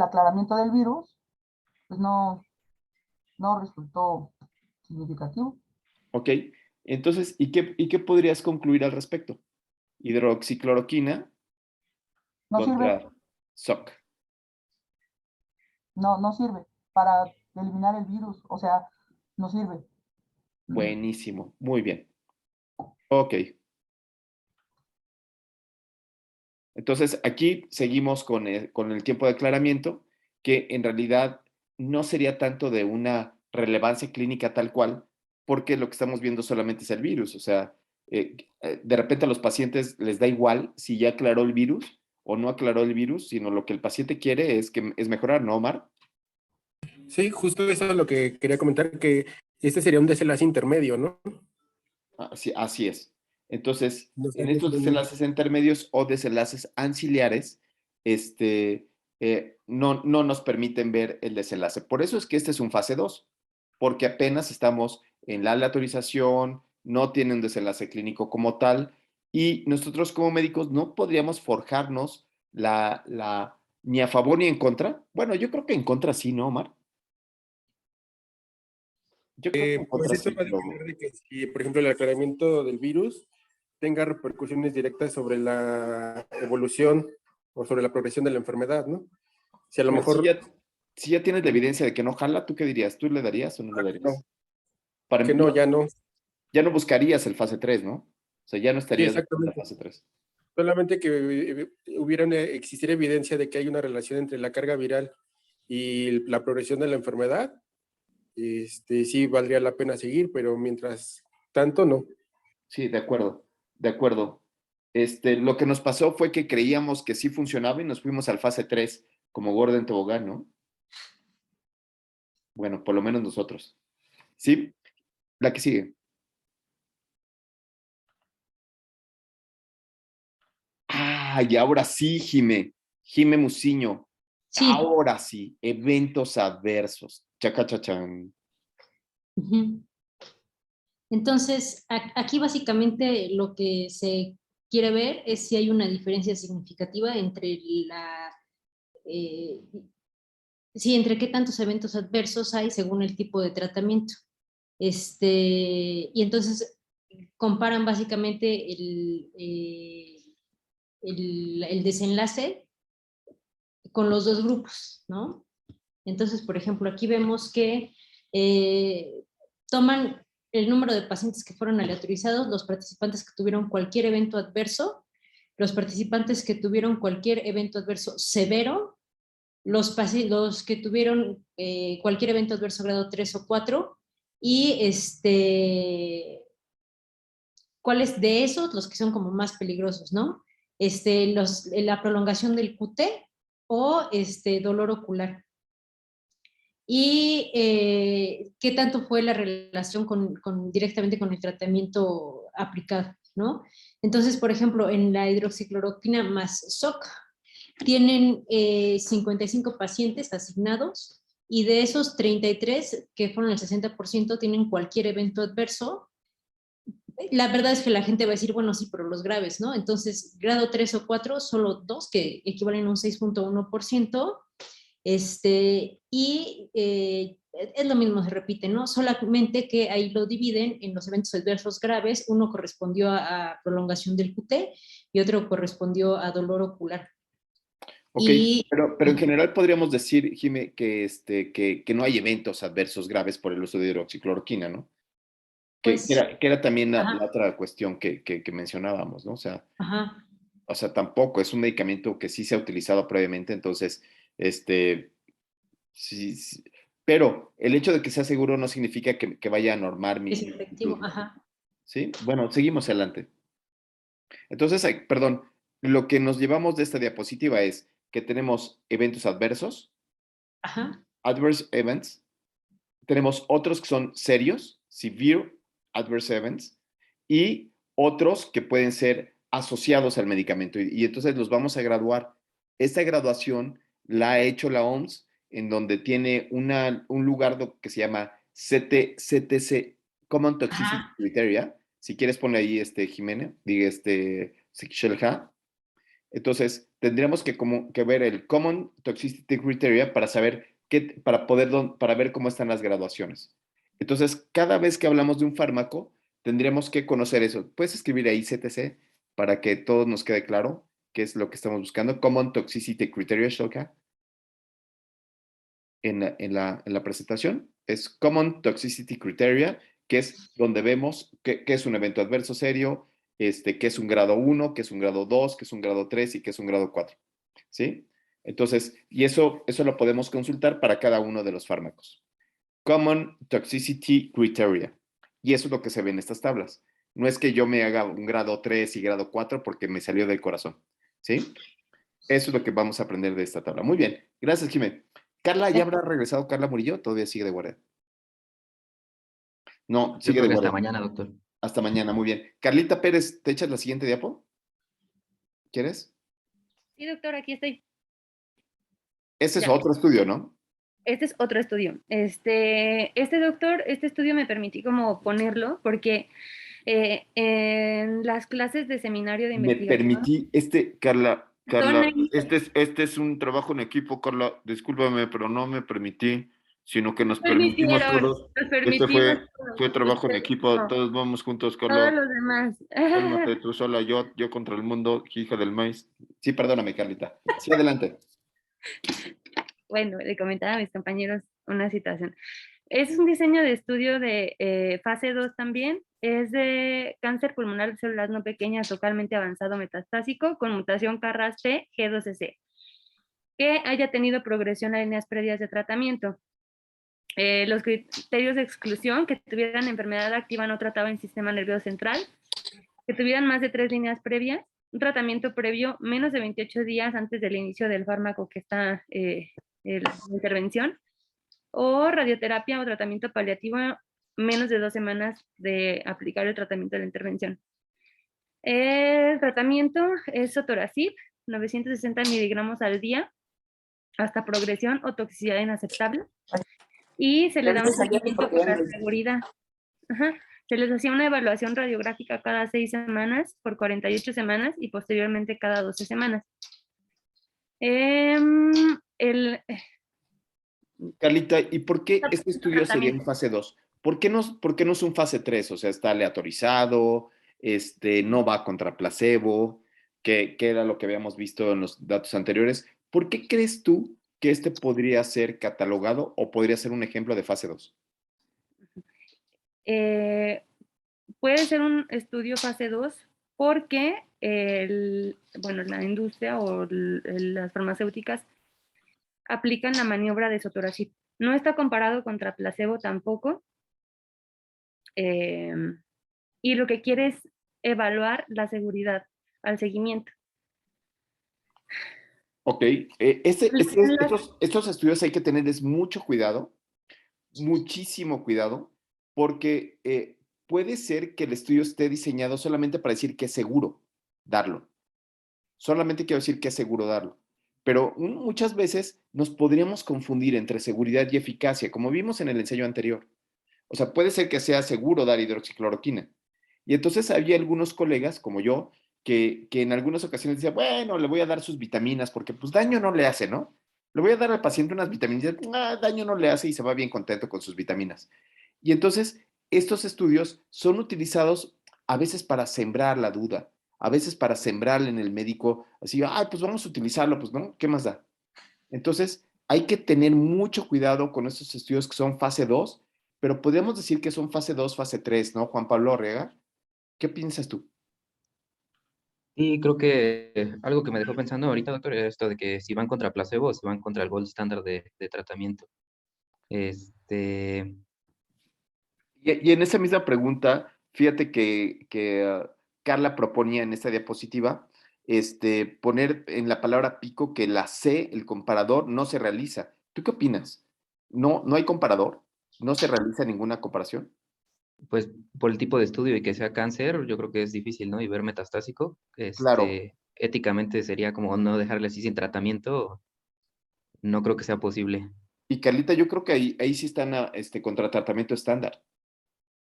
aclaramiento del virus, pues no resultó significativo. Ok, entonces, ¿y qué podrías concluir al respecto? Hidroxicloroquina No sirve, contra SOC. no sirve para eliminar el virus, o sea, no sirve. Buenísimo, muy bien. Ok. Entonces, aquí seguimos con el tiempo de aclaramiento, que en realidad no sería tanto de una relevancia clínica tal cual, porque lo que estamos viendo solamente es el virus. O sea, de repente a los pacientes les da igual si ya aclaró el virus o no aclaró el virus, sino lo que el paciente quiere es mejorar, ¿no, Omar? Sí, justo eso es lo que quería comentar, que este sería un desenlace intermedio, ¿no? Así es. Entonces, No en estaría estos siendo un- desenlaces intermedios o desenlaces ancilares, no nos permiten ver el desenlace. Por eso es que este es un fase 2, porque apenas estamos en la aleatorización, no tiene un desenlace clínico como tal, y nosotros como médicos no podríamos forjarnos ni a favor ni en contra. Bueno, yo creo que en contra sí, ¿no, Omar? Yo creo que en Pues contra esto sí, va a pero depender de que si, por ejemplo, el aclaramiento del virus tenga repercusiones directas sobre la evolución o sobre la progresión de la enfermedad, ¿no? Si a lo Pero mejor si ya tienes la evidencia de que no jala, ¿tú qué dirías? ¿Tú le darías o no le darías? no, que no, ya no. Ya no buscarías el fase 3, ¿no? O sea, ya no Sí, estarías en la exactamente. fase 3. Solamente que existiera evidencia de que hay una relación entre la carga viral y la progresión de la enfermedad, sí valdría la pena seguir, pero mientras tanto, no. Sí, de acuerdo, de acuerdo. Lo que nos pasó fue que creíamos que sí funcionaba y nos fuimos al fase 3 como gordo en tobogán, ¿no? Bueno, por lo menos nosotros. ¿Sí? La que sigue. Y ahora sí, Jime Musiño. Sí. Ahora sí, eventos adversos. Chacachachán. Ujú. Entonces, aquí básicamente lo que se quiere ver es si hay una diferencia significativa entre eh, entre qué tantos eventos adversos hay según el tipo de tratamiento. Y entonces comparan básicamente el desenlace con los dos grupos, ¿no? Entonces, por ejemplo, aquí vemos que toman el número de pacientes que fueron aleatorizados, los participantes que tuvieron cualquier evento adverso, los participantes que tuvieron cualquier evento adverso severo, los que tuvieron cualquier evento adverso grado 3 o 4, y cuáles de esos, los que son como más peligrosos, ¿no? La prolongación del QT o dolor ocular. Y qué tanto fue la relación directamente con el tratamiento aplicado, ¿no? Entonces, por ejemplo, en la hidroxicloroquina más SOC, tienen 55 pacientes asignados y de esos 33, que fueron el 60%, tienen cualquier evento adverso. La verdad es que la gente va a decir, bueno, sí, pero los graves, ¿no? Entonces, grado 3 o 4, solo 2, que equivalen a un 6.1%. Es lo mismo, se repite, ¿no? Solamente que ahí lo dividen en los eventos adversos graves. Uno correspondió a prolongación del QT y otro correspondió a dolor ocular. Ok, Y pero en general podríamos decir, Jime, que no hay eventos adversos graves por el uso de hidroxicloroquina, ¿no? pues, Que era también la ajá, otra cuestión que mencionábamos, ¿no? ajá. O sea, tampoco es un medicamento que sí se ha utilizado previamente, entonces, este, sí, sí. Pero el hecho de que sea seguro no significa que vaya a normar Es mi efectivo, actitud, ajá, ¿sí? Bueno, seguimos adelante. Entonces, perdón, lo que nos llevamos de esta diapositiva es que tenemos eventos adversos, ajá, adverse events, tenemos otros que son serios, severe adverse events, y otros que pueden ser asociados al medicamento. Y entonces los vamos a graduar. Esta graduación la ha hecho la OMS, en donde tiene un lugar que se llama CTC, Common Toxicity ajá. Criteria. Si quieres ponle ahí, Jimena, diga Shelha. Entonces, tendríamos que ver el Common Toxicity Criteria para saber para ver cómo están las graduaciones. Entonces, cada vez que hablamos de un fármaco, tendríamos que conocer eso. Puedes escribir ahí CTC para que todo nos quede claro qué es lo que estamos buscando. Common Toxicity Criteria, Shloka, en la presentación. Es Common Toxicity Criteria, que es donde vemos qué es un evento adverso serio, qué es un grado 1, qué es un grado 2, qué es un grado 3 y qué es un grado 4. ¿Sí? Entonces, y eso lo podemos consultar para cada uno de los fármacos. Common Toxicity Criteria. Y eso es lo que se ve en estas tablas. No es que yo me haga un grado 3 y grado 4 porque me salió del corazón. ¿Sí? Eso es lo que vamos a aprender de esta tabla. Muy bien. Gracias, Jimé. Carla, ¿ya habrá regresado Carla Murillo? ¿Todavía sigue de guardia? No, Yo sigue creo de que hasta guardia. mañana, doctor. Hasta mañana, muy bien. Carlita Pérez, ¿te echas la siguiente diapo? ¿Quieres? Sí, doctor, aquí estoy. Ese es Ya. otro estudio, ¿no? Este es otro estudio. Doctor, este estudio me permití como ponerlo porque en las clases de seminario de Me investigación permití, son Carla, ahí, este es un trabajo en equipo, Carla, discúlpame, pero no me permití, sino que nos permitimos permitieron, todos. nos Este permitimos fue todos, trabajo en ustedes equipo, no, todos vamos juntos, todos Carla. los demás. Cálmate tú sola, yo contra el mundo, hija del maíz. Sí, perdóname, Carlita. Sí, adelante. Bueno, le comentaba a mis compañeros una situación. Es un diseño de estudio de fase 2 también. Es de cáncer pulmonar de células no pequeñas localmente avanzado metastásico con mutación KRAS-T G12C, que haya tenido progresión a líneas previas de tratamiento. Los criterios de exclusión, que tuvieran enfermedad activa no tratada en sistema nervioso central, que tuvieran más de 3 líneas previas, un tratamiento previo menos de 28 días antes del inicio del fármaco que está la intervención, o radioterapia o tratamiento paliativo menos de 2 semanas de aplicar el tratamiento de la intervención. El tratamiento es sotorasib, 960 miligramos al día, hasta progresión o toxicidad inaceptable, y se le da un seguimiento para seguridad. Ajá. Se les hacía una evaluación radiográfica cada 6 semanas por 48 semanas y posteriormente cada 12 semanas. El Carlita, ¿y por qué este estudio sería en tratamiento. fase 2? ¿Por qué no es un fase 3? O sea, está aleatorizado, no va contra placebo, que era lo que habíamos visto en los datos anteriores. ¿Por qué crees tú que este podría ser catalogado o podría ser un ejemplo de fase 2? Puede ser un estudio fase 2 porque la industria o las farmacéuticas aplican la maniobra de sotorasib. No está comparado contra placebo tampoco. Y lo que quiere es evaluar la seguridad al seguimiento. Ok, estos estudios hay que tenerles mucho cuidado, muchísimo cuidado, porque puede ser que el estudio esté diseñado solamente para decir que es seguro darlo. Solamente quiero decir que es seguro darlo. Pero muchas veces nos podríamos confundir entre seguridad y eficacia, como vimos en el ensayo anterior. O sea, puede ser que sea seguro dar hidroxicloroquina. Y entonces había algunos colegas, como yo, que en algunas ocasiones decían, bueno, le voy a dar sus vitaminas porque pues daño no le hace, ¿no? Le voy a dar al paciente unas vitaminas, daño no le hace y se va bien contento con sus vitaminas. Y entonces estos estudios son utilizados a veces para sembrar la duda, a veces para sembrar en el médico, así, ay, pues vamos a utilizarlo, pues no, ¿qué más da? Entonces, hay que tener mucho cuidado con estos estudios que son fase 2, pero podríamos decir que son fase 2, fase 3, ¿no, Juan Pablo Orrega? ¿Qué piensas tú? Y creo que algo que me dejó pensando ahorita, doctor, era esto de que si van contra placebo o si van contra el gold estándar de tratamiento. Este, Y en esa misma pregunta, fíjate que Carla proponía en esta diapositiva poner en la palabra pico que la C, el comparador, no se realiza. ¿Tú qué opinas? ¿No hay comparador? ¿No se realiza ninguna comparación? pues por el tipo de estudio y que sea cáncer, yo creo que es difícil, ¿no? Y ver metastásico, Claro. éticamente sería como no dejarle así sin tratamiento, no creo que sea posible. Y Carlita, yo creo que ahí sí están contra tratamiento estándar.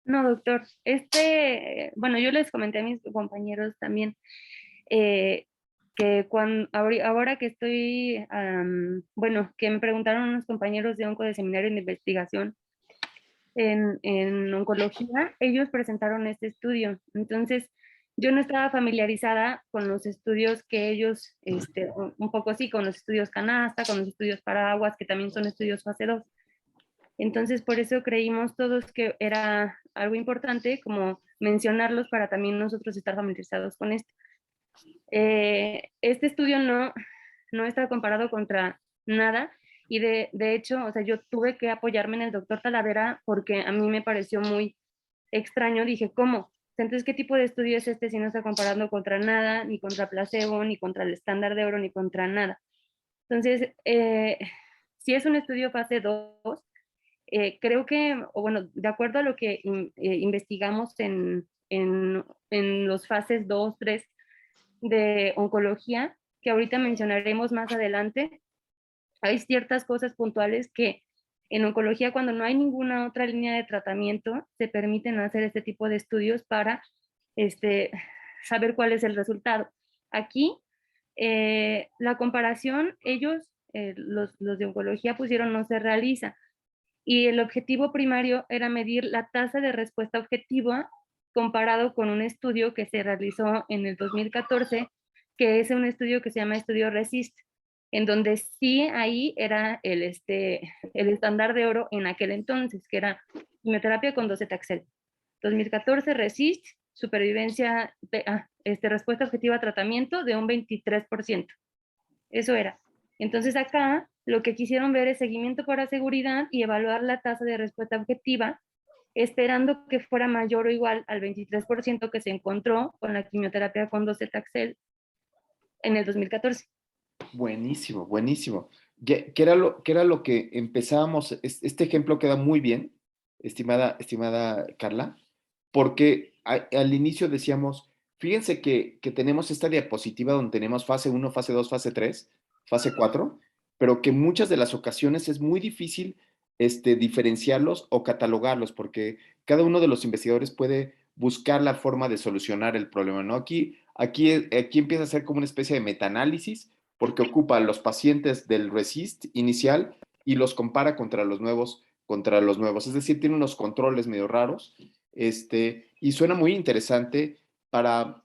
No, doctor. Bueno, yo les comenté a mis compañeros también eh, que ahora que estoy, bueno, que me preguntaron unos compañeros de onco de seminario de investigación en oncología, ellos presentaron este estudio. Entonces, yo no estaba familiarizada con los estudios que ellos, un poco sí, con los estudios canasta, con los estudios paraguas, que también son estudios fase 2. Entonces, por eso creímos todos que era algo importante como mencionarlos para también nosotros estar familiarizados con esto. Este estudio no está comparado contra nada y de hecho, o sea, yo tuve que apoyarme en el doctor Talavera porque a mí me pareció muy extraño. Dije, ¿cómo? Entonces, ¿qué tipo de estudio es este si no está comparando contra nada, ni contra placebo, ni contra el estándar de oro, ni contra nada? Entonces, si es un estudio fase 2, creo que, o bueno, de acuerdo a lo que investigamos en los fases 2, 3 de oncología, que ahorita mencionaremos más adelante, hay ciertas cosas puntuales que en oncología, cuando no hay ninguna otra línea de tratamiento, se permiten hacer este tipo de estudios para saber cuál es el resultado. Aquí, la comparación, los de oncología pusieron no se realiza, y el objetivo primario era medir la tasa de respuesta objetiva comparado con un estudio que se realizó en el 2014, que es un estudio que se llama estudio RESIST, en donde sí ahí era el estándar de oro en aquel entonces, que era quimioterapia con docetaxel. 2014 RESIST, supervivencia, respuesta objetiva a tratamiento de un 23%. Eso era. Entonces acá lo que quisieron ver es seguimiento para seguridad y evaluar la tasa de respuesta objetiva, esperando que fuera mayor o igual al 23% que se encontró con la quimioterapia con docetaxel en el 2014. Buenísimo, buenísimo. ¿Qué era lo que empezábamos? Este ejemplo queda muy bien, estimada Carla, porque al inicio decíamos, fíjense que tenemos esta diapositiva donde tenemos fase 1, fase 2, fase 3, fase 4, pero que muchas de las ocasiones es muy difícil diferenciarlos o catalogarlos, porque cada uno de los investigadores puede buscar la forma de solucionar el problema, ¿no? Aquí empieza a ser como una especie de metaanálisis, porque ocupa a los pacientes del RESIST inicial y los compara contra los nuevos. Es decir, tiene unos controles medio raros, y suena muy interesante para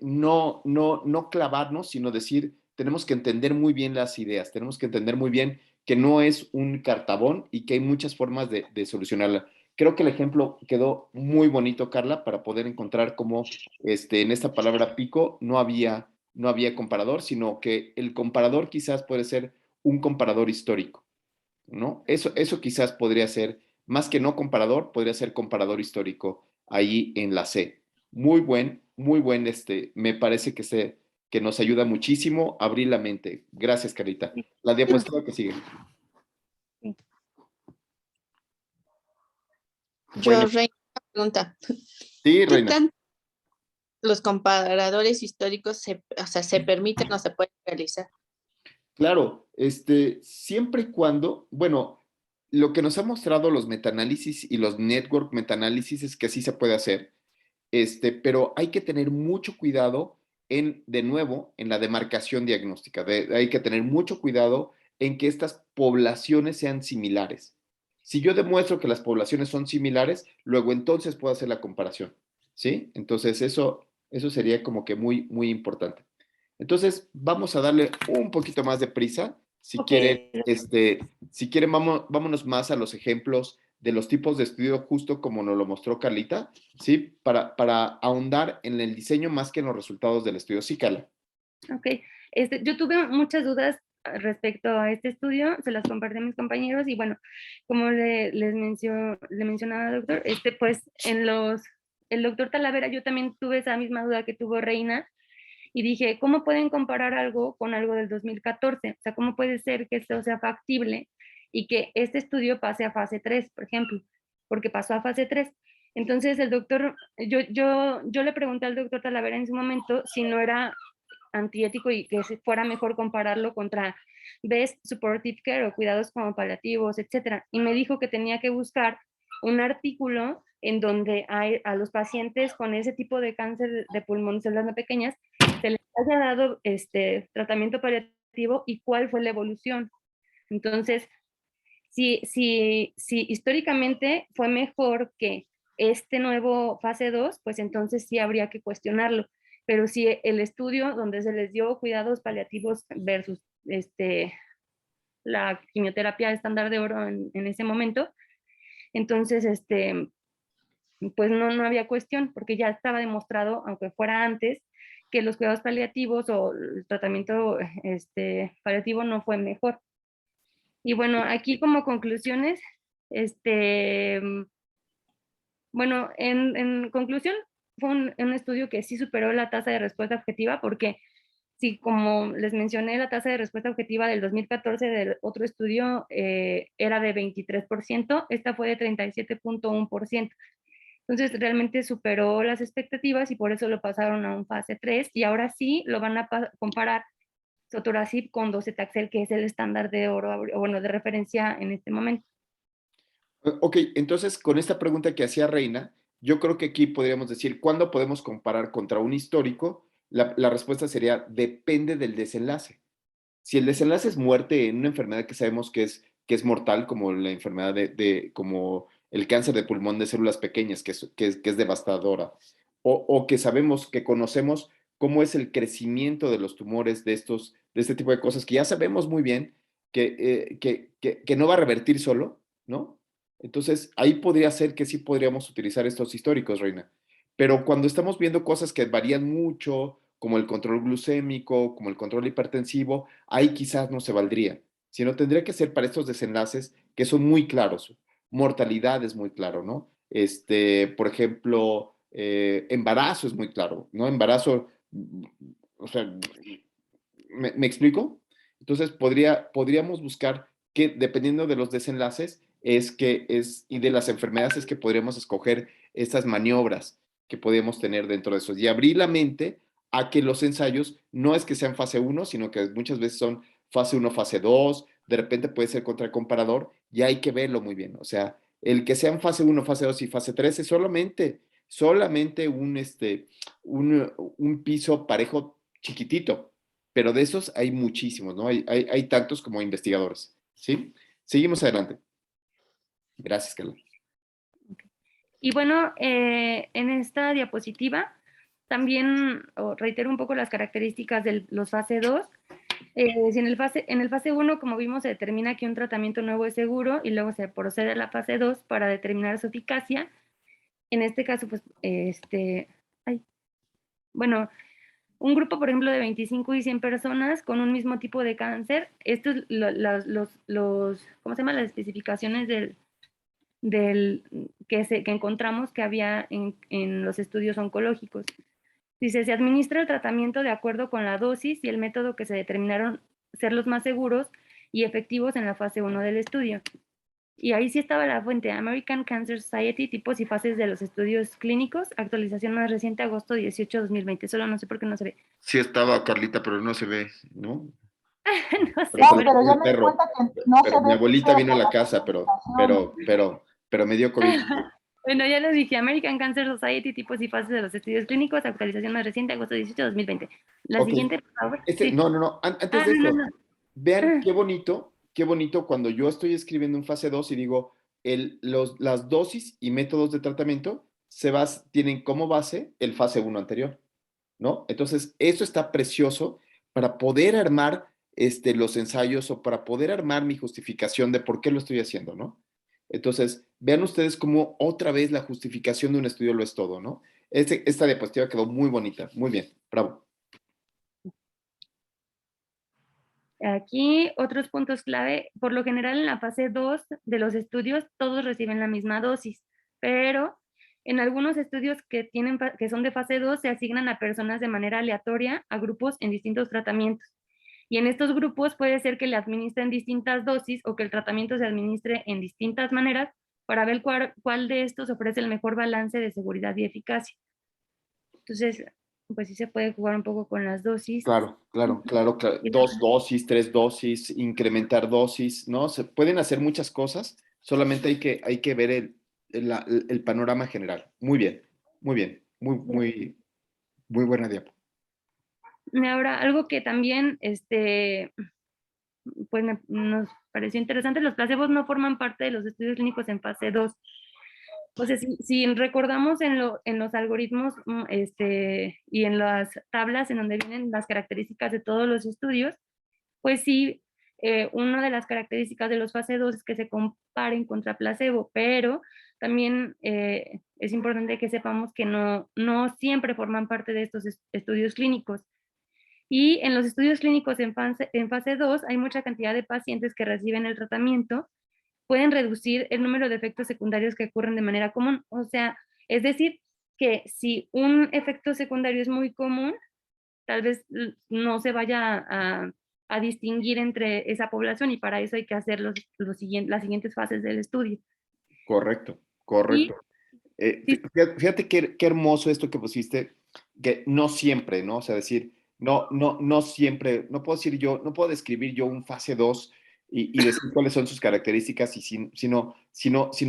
no clavarnos, sino decir, tenemos que entender muy bien las ideas, tenemos que entender muy bien que no es un cartabón y que hay muchas formas de solucionarla. Creo que el ejemplo quedó muy bonito, Carla, para poder encontrar cómo en esta palabra pico no había comparador, sino que el comparador quizás puede ser un comparador histórico, ¿no? Eso quizás podría ser, más que no comparador, podría ser comparador histórico ahí en la C. Muy buen, me parece que nos ayuda muchísimo a abrir la mente. Gracias, Carita. La diapositiva que sigue. Bueno, Reina, una pregunta. sí, ¿Qué Reina. tanto los comparadores históricos se permiten o se pueden realizar? Claro, siempre y cuando, bueno, lo que nos ha mostrado los metaanálisis y los network metaanálisis es que sí se puede hacer, pero hay que tener mucho cuidado de nuevo, en la demarcación diagnóstica. Hay que tener mucho cuidado en que estas poblaciones sean similares. Si yo demuestro que las poblaciones son similares, luego entonces puedo hacer la comparación, ¿sí? Entonces Eso sería como que muy, muy importante. Entonces, vamos a darle un poquito más de prisa. Si Ok. quieren, vámonos más a los ejemplos de los tipos de estudio, justo como nos lo mostró Carlita, ¿sí? Para ahondar en el diseño más que en los resultados del estudio. Sí, Carla. Ok, yo tuve muchas dudas respecto a este estudio, se las compartí a mis compañeros y bueno, como le mencionaba al doctor, pues el doctor Talavera, yo también tuve esa misma duda que tuvo Reina y dije, ¿cómo pueden comparar algo con algo del 2014? O sea, ¿cómo puede ser que esto sea factible y que este estudio pase a fase 3, por ejemplo? Porque pasó a fase 3. Entonces el doctor, yo le pregunté al doctor Talavera en su momento si no era antiético y que fuera mejor compararlo contra Best Supportive Care o cuidados como paliativos, etcétera. Y me dijo que tenía que buscar un artículo en donde a los pacientes con ese tipo de cáncer de pulmón, células no pequeñas, se les haya dado tratamiento paliativo y cuál fue la evolución. Entonces, si históricamente fue mejor que este nuevo fase 2, pues entonces sí habría que cuestionarlo. Pero si el estudio donde se les dio cuidados paliativos versus la quimioterapia estándar de oro en ese momento, entonces pues no había cuestión, porque ya estaba demostrado, aunque fuera antes, que los cuidados paliativos o el tratamiento paliativo no fue mejor. Y bueno, aquí como conclusiones, bueno, en conclusión, fue un estudio que sí superó la tasa de respuesta objetiva, porque sí, como les mencioné, la tasa de respuesta objetiva del 2014 del otro estudio era de 23%, esta fue de 37.1%. Entonces, realmente superó las expectativas y por eso lo pasaron a un fase 3 y ahora sí lo van a comparar sotorasib con docetaxel, que es el estándar de oro, bueno, de referencia en este momento. Ok, entonces con esta pregunta que hacía Reina, yo creo que aquí podríamos decir, ¿cuándo podemos comparar contra un histórico? La respuesta sería, depende del desenlace. Si el desenlace es muerte en una enfermedad que sabemos que es mortal, como la enfermedad como el cáncer de pulmón de células pequeñas, que es devastadora, o que sabemos, que conocemos cómo es el crecimiento de los tumores de este tipo de cosas, que ya sabemos muy bien que no va a revertir solo, ¿no? Entonces, ahí podría ser que sí podríamos utilizar estos históricos, Reina. Pero cuando estamos viendo cosas que varían mucho, como el control glucémico, como el control hipertensivo, ahí quizás no se valdría, sino tendría que ser para estos desenlaces que son muy claros. Mortalidad es muy claro, ¿no? Por ejemplo, embarazo es muy claro, ¿no? Embarazo, o sea, ¿me explico? Entonces, podríamos buscar que, dependiendo de los desenlaces, y de las enfermedades, es que podríamos escoger estas maniobras que podemos tener dentro de eso. Y abrir la mente a que los ensayos no es que sean fase 1, sino que muchas veces son fase 1, fase 2, de repente puede ser contra el comparador, y hay que verlo muy bien. O sea, el que sean fase 1, fase 2 y fase 3 es solamente un piso parejo chiquitito, pero de esos hay muchísimos, ¿no? Hay tantos como investigadores, ¿sí? Seguimos adelante. Gracias, Carla. Y bueno, en esta diapositiva también reitero un poco las características de los fase 2. Si en el fase 1, como vimos, se determina que un tratamiento nuevo es seguro y luego se procede a la fase 2 para determinar su eficacia. En este caso, pues, bueno, un grupo, por ejemplo, de 25 y 100 personas con un mismo tipo de cáncer. Estos, ¿cómo se llama? Las especificaciones que encontramos que había en los estudios oncológicos. Dice, se administra el tratamiento de acuerdo con la dosis y el método que se determinaron ser los más seguros y efectivos en la fase 1 del estudio. Y ahí sí estaba la fuente, American Cancer Society, tipos y fases de los estudios clínicos, actualización más reciente, agosto 18, 2020. Solo no sé por qué no se ve. Sí estaba, Carlita, pero no se ve, ¿no? No sé, No, pero pero ya me di cuenta que no se mi ve abuelita vino a por la la casa, presentación. pero me dio COVID. bueno, ya les dije, American Cancer Society, tipos y fases de los estudios clínicos, actualización más reciente, agosto 18, 2020. La Ok. siguiente, por favor. Sí. No, antes de no, eso, no. vean qué bonito cuando yo estoy escribiendo un fase 2 y digo, las dosis y métodos de tratamiento tienen como base el fase 1 anterior. ¿no? Entonces, eso está precioso para poder armar los ensayos o para poder armar mi justificación de por qué lo estoy haciendo, ¿no? Entonces, vean ustedes cómo otra vez la justificación de un estudio lo es todo, ¿no? Esta diapositiva quedó muy bonita, muy bien, bravo. Aquí otros puntos clave. Por lo general en la fase 2 de los estudios todos reciben la misma dosis, pero en algunos estudios que son de fase 2 se asignan a personas de manera aleatoria a grupos en distintos tratamientos. Y en estos grupos puede ser que le administren distintas dosis o que el tratamiento se administre en distintas maneras para ver cuál de estos ofrece el mejor balance de seguridad y eficacia. Entonces, pues sí se puede jugar un poco con las dosis. Claro. 2 dosis, 3 dosis, incrementar dosis, ¿no? Se pueden hacer muchas cosas, solamente hay que ver el panorama general. Muy bien, muy buena diapo. Ahora, algo que también pues nos pareció interesante, los placebos no forman parte de los estudios clínicos en fase 2. O sea, si recordamos en los algoritmos y en las tablas en donde vienen las características de todos los estudios, pues sí, una de las características de los fase 2 es que se comparen contra placebo, pero también es importante que sepamos que no siempre forman parte de estos estudios clínicos. Y en los estudios clínicos en fase 2 hay mucha cantidad de pacientes que reciben el tratamiento, pueden reducir el número de efectos secundarios que ocurren de manera común. O sea, es decir, que si un efecto secundario es muy común, tal vez no se vaya a distinguir entre esa población y para eso hay que hacer las siguientes fases del estudio. Correcto. Sí. Fíjate qué hermoso esto que pusiste, que no siempre, ¿no? O sea, decir, no siempre, no puedo describir yo un fase 2 y decir cuáles son sus características, sino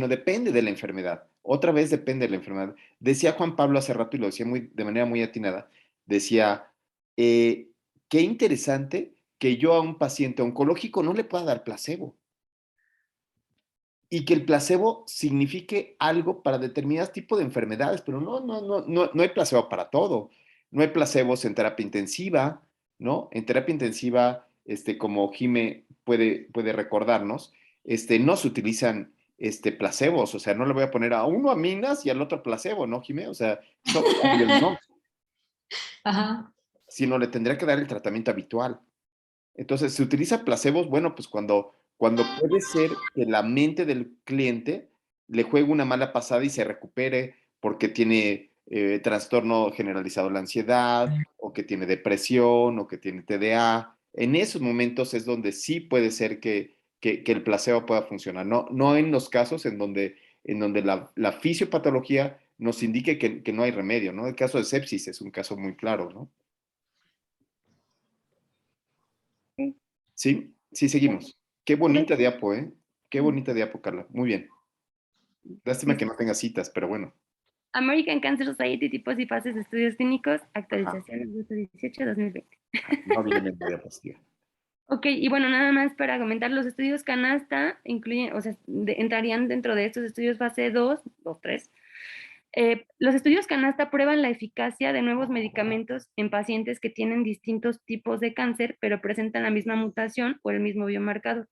depende de la enfermedad. Otra vez depende de la enfermedad. Decía Juan Pablo hace rato, y lo decía de manera muy atinada, decía, qué interesante que yo a un paciente oncológico no le pueda dar placebo. Y que el placebo signifique algo para determinados tipos de enfermedades, pero no hay placebo para todo. No hay placebos en terapia intensiva, ¿no? En terapia intensiva, como Jime puede recordarnos, no se utilizan placebos, o sea, no le voy a poner a uno aminas y al otro placebo, ¿no, Jime? O sea, eso obvio no. Ajá. Sino le tendría que dar el tratamiento habitual. Entonces, se utiliza placebos, bueno, pues cuando puede ser que la mente del cliente le juegue una mala pasada y se recupere porque tiene trastorno generalizado de la ansiedad, o que tiene depresión, o que tiene TDA. En esos momentos es donde sí puede ser que el placebo pueda funcionar. No en los casos en donde la fisiopatología nos indique que no hay remedio, ¿no? El caso de sepsis es un caso muy claro, ¿no? Sí, seguimos. Qué bonita diapo, ¿eh? Qué bonita diapo, Carla. Muy bien. Lástima que no tenga citas, pero bueno. American Cancer Society, tipos y fases de estudios clínicos, actualización 18-2020. No viene en la diapositiva. Ok, y bueno, nada más para comentar, los estudios canasta incluyen, o sea, entrarían dentro de estos estudios fase 2, 3. Los estudios canasta prueban la eficacia de nuevos medicamentos en pacientes que tienen distintos tipos de cáncer, pero presentan la misma mutación o el mismo biomarcador.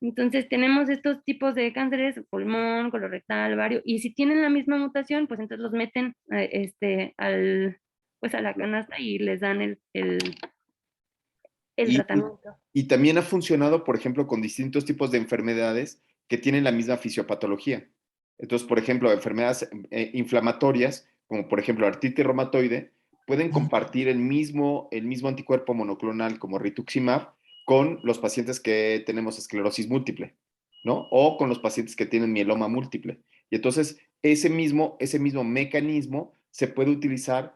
Entonces tenemos estos tipos de cánceres, pulmón, colorectal, ovario, y si tienen la misma mutación, pues entonces los meten a la canasta y les dan el tratamiento. Y también ha funcionado, por ejemplo, con distintos tipos de enfermedades que tienen la misma fisiopatología. Entonces, por ejemplo, enfermedades inflamatorias, como por ejemplo artritis reumatoide, pueden compartir el mismo anticuerpo monoclonal como rituximab con los pacientes que tenemos esclerosis múltiple, ¿no? O con los pacientes que tienen mieloma múltiple. Y entonces, ese mismo mecanismo se puede utilizar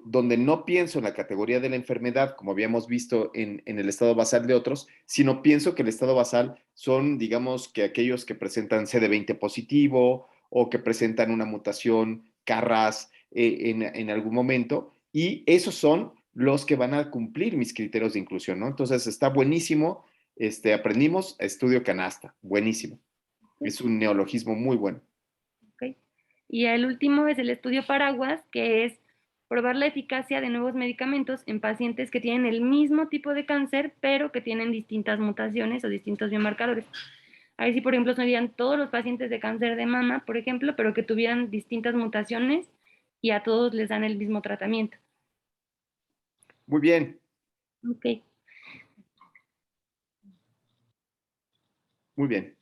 donde no pienso en la categoría de la enfermedad, como habíamos visto en el estado basal de otros, sino pienso que el estado basal son, digamos, que aquellos que presentan CD20 positivo o que presentan una mutación KRAS en algún momento, y esos son los que van a cumplir mis criterios de inclusión, ¿no? Entonces, está buenísimo. Aprendimos estudio canasta, buenísimo. Es un neologismo muy bueno. Okay. Y el último es el estudio paraguas, que es probar la eficacia de nuevos medicamentos en pacientes que tienen el mismo tipo de cáncer, pero que tienen distintas mutaciones o distintos biomarcadores. Ahí sí, por ejemplo, serían todos los pacientes de cáncer de mama, por ejemplo, pero que tuvieran distintas mutaciones y a todos les dan el mismo tratamiento. Muy bien, Ok. muy bien.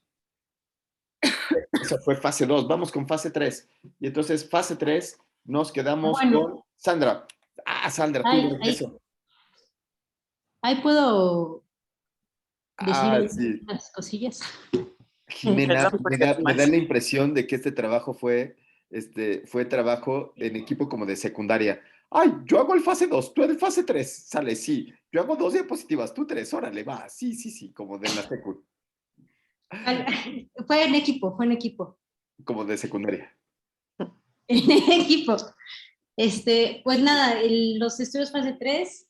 Esa fue fase 2. Vamos con fase 3. Y entonces, fase 3, nos quedamos Bueno. con Sandra. Ah, Sandra, tú Ahí, de regreso. ahí puedo decir Ah, ahí sí. unas cosillas. Jimena, Perdón por me ser da, me más. da la impresión de que este trabajo fue trabajo en equipo como de secundaria. Ay, yo hago el fase 2, tú eres fase 3. Sale, sí. Yo hago 2 diapositivas, tú 3, órale, va. Sí, sí, sí, como de la secu, Fue en equipo, fue en equipo. como de secundaria. En equipo. Pues nada, los estudios fase 3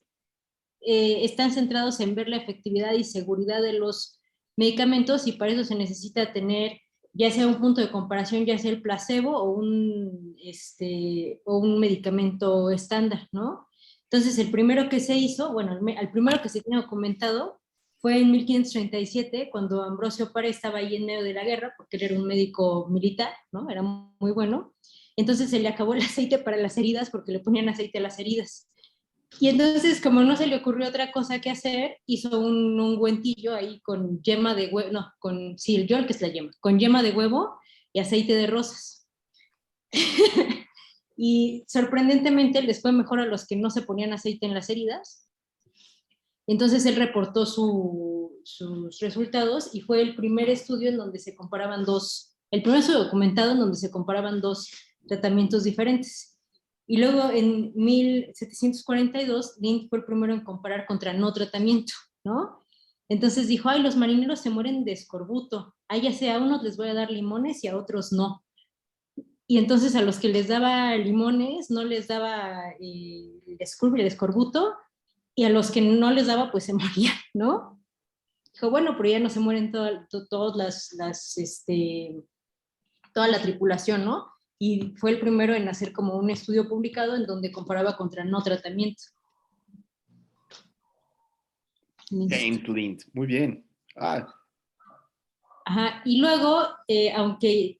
están centrados en ver la efectividad y seguridad de los medicamentos y para eso se necesita tener ya sea un punto de comparación, ya sea el placebo o un medicamento estándar, ¿no? Entonces, el primero que se hizo, bueno, el primero que se tiene documentado fue en 1537, cuando Ambrosio Paré estaba ahí en medio de la guerra, porque él era un médico militar, ¿no? Era muy bueno. Entonces se le acabó el aceite para las heridas porque le ponían aceite a las heridas. Y entonces, como no se le ocurrió otra cosa que hacer, hizo un ungüentillo ahí con yema de huevo, no, sí, el yol, que es la yema, con yema de huevo y aceite de rosas. Y sorprendentemente les fue mejor a los que no se ponían aceite en las heridas. Entonces él reportó sus resultados y fue el primer estudio en donde se comparaban el primer estudio documentado en donde se comparaban dos tratamientos diferentes. Y luego en 1742, Lind fue el primero en comparar contra no tratamiento, ¿no? Entonces dijo, ay, los marineros se mueren de escorbuto, ya sea a unos les voy a dar limones y a otros no. Y entonces a los que les daba limones no les daba el escorbuto, y a los que no les daba pues se morían, ¿no? Dijo, bueno, pero ya no se mueren todas toda la tripulación, ¿no? Y fue el primero en hacer como un estudio publicado en donde comparaba contra no tratamiento. James Lind, muy bien. Ah, Ajá, y luego, aunque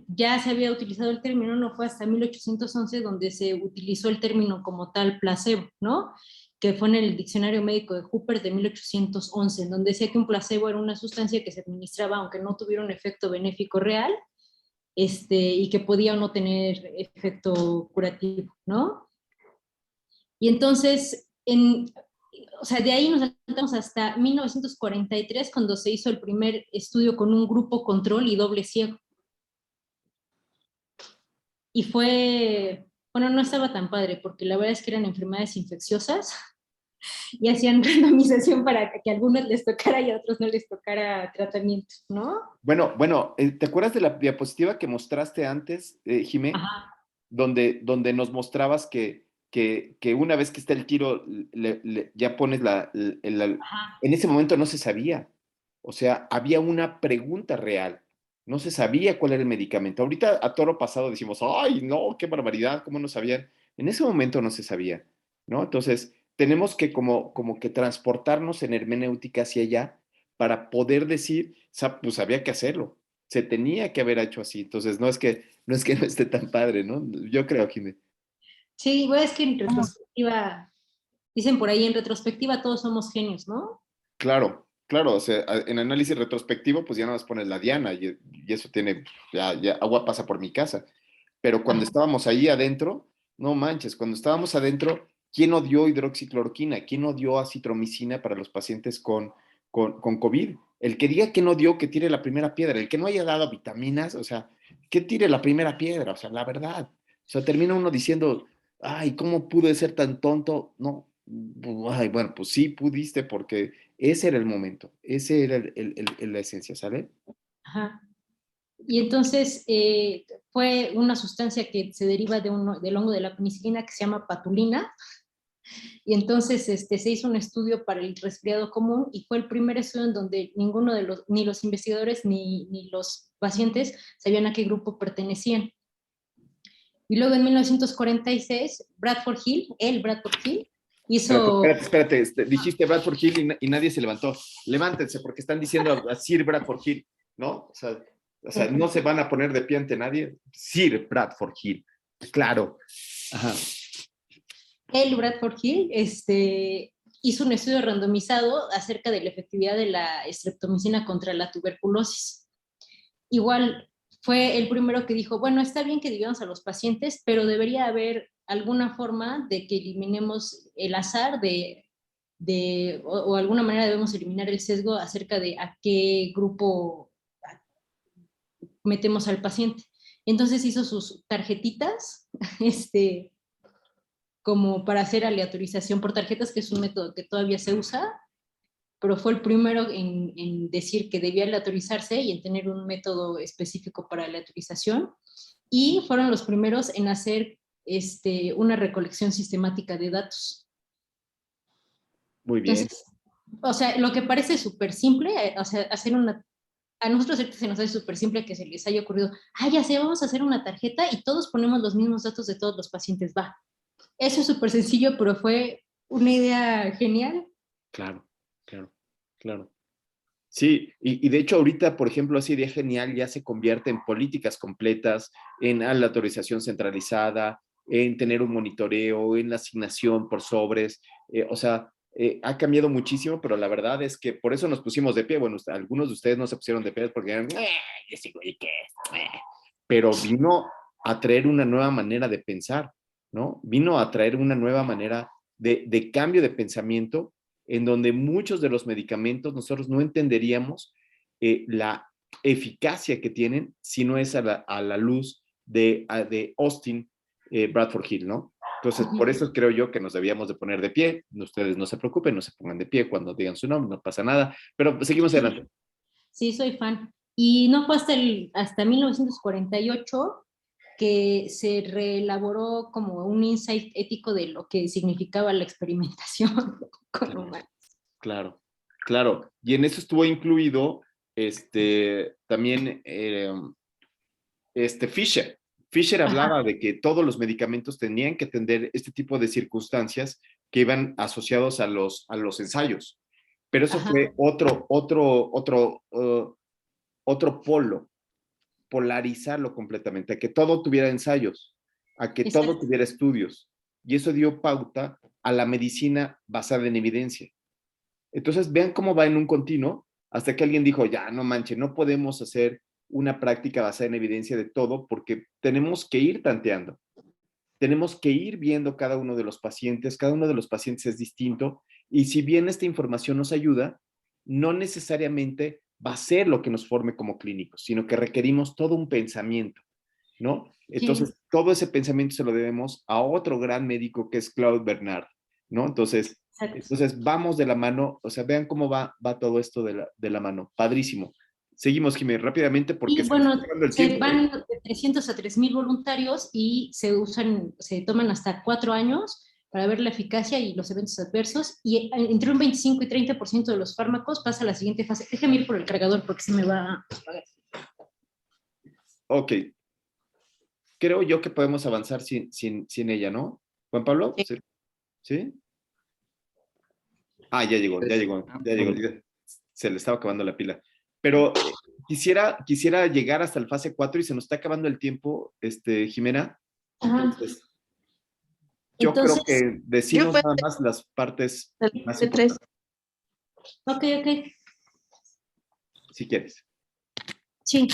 ya se había utilizado el término, no fue hasta 1811 donde se utilizó el término como tal placebo, ¿no? Que fue en el Diccionario Médico de Hooper de 1811, en donde decía que un placebo era una sustancia que se administraba aunque no tuviera un efecto benéfico real, y que podía o no tener efecto curativo, ¿no? Y entonces, o sea, de ahí nos saltamos hasta 1943, cuando se hizo el primer estudio con un grupo control y doble ciego. Y bueno, no estaba tan padre, porque la verdad es que eran enfermedades infecciosas y hacían randomización para que a algunos les tocara y a otros no les tocara tratamiento, ¿no? bueno, ¿te acuerdas de la diapositiva que mostraste antes, Jimé? Ajá. Donde nos mostrabas que una vez que está el tiro, ya pones en ese momento no se sabía. O sea, había una pregunta real. No se sabía cuál era el medicamento. Ahorita a toro pasado decimos, ay, no, qué barbaridad, ¿cómo no sabían? En ese momento no se sabía, ¿no? Entonces, tenemos que como que transportarnos en hermenéutica hacia allá para poder decir, pues había que hacerlo. Se tenía que haber hecho así. Entonces, no es que no esté tan padre, ¿no? Yo creo, Jimé. Sí, bueno, es que en retrospectiva, dicen por ahí, en retrospectiva todos somos genios, ¿no? Claro, claro. O sea, en análisis retrospectivo, pues ya nada más pones la diana y eso tiene, ya agua pasa por mi casa. Pero cuando Ajá. estábamos ahí adentro, no manches, cuando estábamos adentro, ¿quién no dio hidroxicloroquina? ¿Quién no dio acitromicina para los pacientes con COVID? El que diga que no dio, que tire la primera piedra. El que no haya dado vitaminas, o sea, que tire la primera piedra, o sea, la verdad. O sea, termina uno diciendo, ay, ¿cómo pude ser tan tonto? No, ay, bueno, pues sí pudiste porque ese era el momento, ese era la esencia, ¿sale? Ajá. Y entonces fue una sustancia que se deriva del hongo de la penicilina que se llama patulina. Y entonces se hizo un estudio para el resfriado común y fue el primer estudio en donde ni los investigadores ni los pacientes sabían a qué grupo pertenecían. Y luego en 1946, Bradford Hill hizo... Espérate, dijiste Bradford Hill y nadie se levantó. Levántense porque están diciendo a Sir Bradford Hill, ¿no? O sea, no se van a poner de pie ante nadie. Sir Bradford Hill, claro. Ajá. Bradford Hill hizo un estudio randomizado acerca de la efectividad de la streptomicina contra la tuberculosis. Igual fue el primero que dijo, bueno, está bien que dividamos a los pacientes, pero debería haber alguna forma de que eliminemos el azar o alguna manera debemos eliminar el sesgo acerca de a qué grupo metemos al paciente. Entonces hizo sus tarjetitas, como para hacer aleatorización por tarjetas, que es un método que todavía se usa, pero fue el primero en decir que debía aleatorizarse y en tener un método específico para aleatorización, y fueron los primeros en hacer una recolección sistemática de datos. Muy bien. Entonces, o sea, lo que parece súper simple, o sea, a nosotros se nos hace súper simple que se les haya ocurrido, ya sé, vamos a hacer una tarjeta y todos ponemos los mismos datos de todos los pacientes, va. Eso es súper sencillo, pero fue una idea genial. Claro. Sí, y de hecho ahorita, por ejemplo, esa idea genial ya se convierte en políticas completas, en la autorización centralizada, en tener un monitoreo, en la asignación por sobres. O sea, ha cambiado muchísimo, pero la verdad es que por eso nos pusimos de pie. Bueno, algunos de ustedes no se pusieron de pie porque eran, yo sigo, ¿y qué? Pero vino a traer una nueva manera de pensar, ¿no? Vino a traer una nueva manera de cambio de pensamiento, en donde muchos de los medicamentos nosotros no entenderíamos la eficacia que tienen si no es a la luz de Austin Bradford Hill, ¿no? Entonces, por eso creo yo que nos debíamos de poner de pie. Ustedes no se preocupen, no se pongan de pie cuando digan su nombre, no pasa nada, pero seguimos adelante. Sí, soy fan. Y no fue hasta 1948 que se reelaboró como un insight ético de lo que significaba la experimentación con humanos. Claro. Y en eso estuvo incluido también Fisher. Fisher hablaba de que todos los medicamentos tenían que atender este tipo de circunstancias que iban asociados a los ensayos. Pero eso fue otro polo, polarizarlo completamente, a que todo tuviera ensayos, a que todo tuviera estudios. Y eso dio pauta a la medicina basada en evidencia. Entonces, vean cómo va en un continuo, hasta que alguien dijo, ya, no manche, no podemos hacer una práctica basada en evidencia de todo, porque tenemos que ir tanteando. Tenemos que ir viendo cada uno de los pacientes es distinto, y si bien esta información nos ayuda, no necesariamente va a ser lo que nos forme como clínicos, sino que requerimos todo un pensamiento, ¿no? Entonces, todo ese pensamiento se lo debemos a otro gran médico que es Claude Bernard, ¿no? Entonces, vamos de la mano, o sea, vean cómo va todo esto de la mano. Padrísimo. Seguimos, Jiménez, rápidamente porque y bueno, se van de 300 a 3,000 voluntarios y se toman hasta 4 años para ver la eficacia y los eventos adversos, y entre un 25 y 30% de los fármacos pasa a la siguiente fase. Déjame ir por el cargador porque se me va a apagar. Ok. Creo yo que podemos avanzar sin ella, ¿no? ¿Juan Pablo? ¿Sí? Ya llegó. Se le estaba acabando la pila. Pero quisiera llegar hasta el fase 4 y se nos está acabando el tiempo, Jimena. Entonces, yo creo que decimos nada más las partes más importantes. Ok. Si quieres. Sí.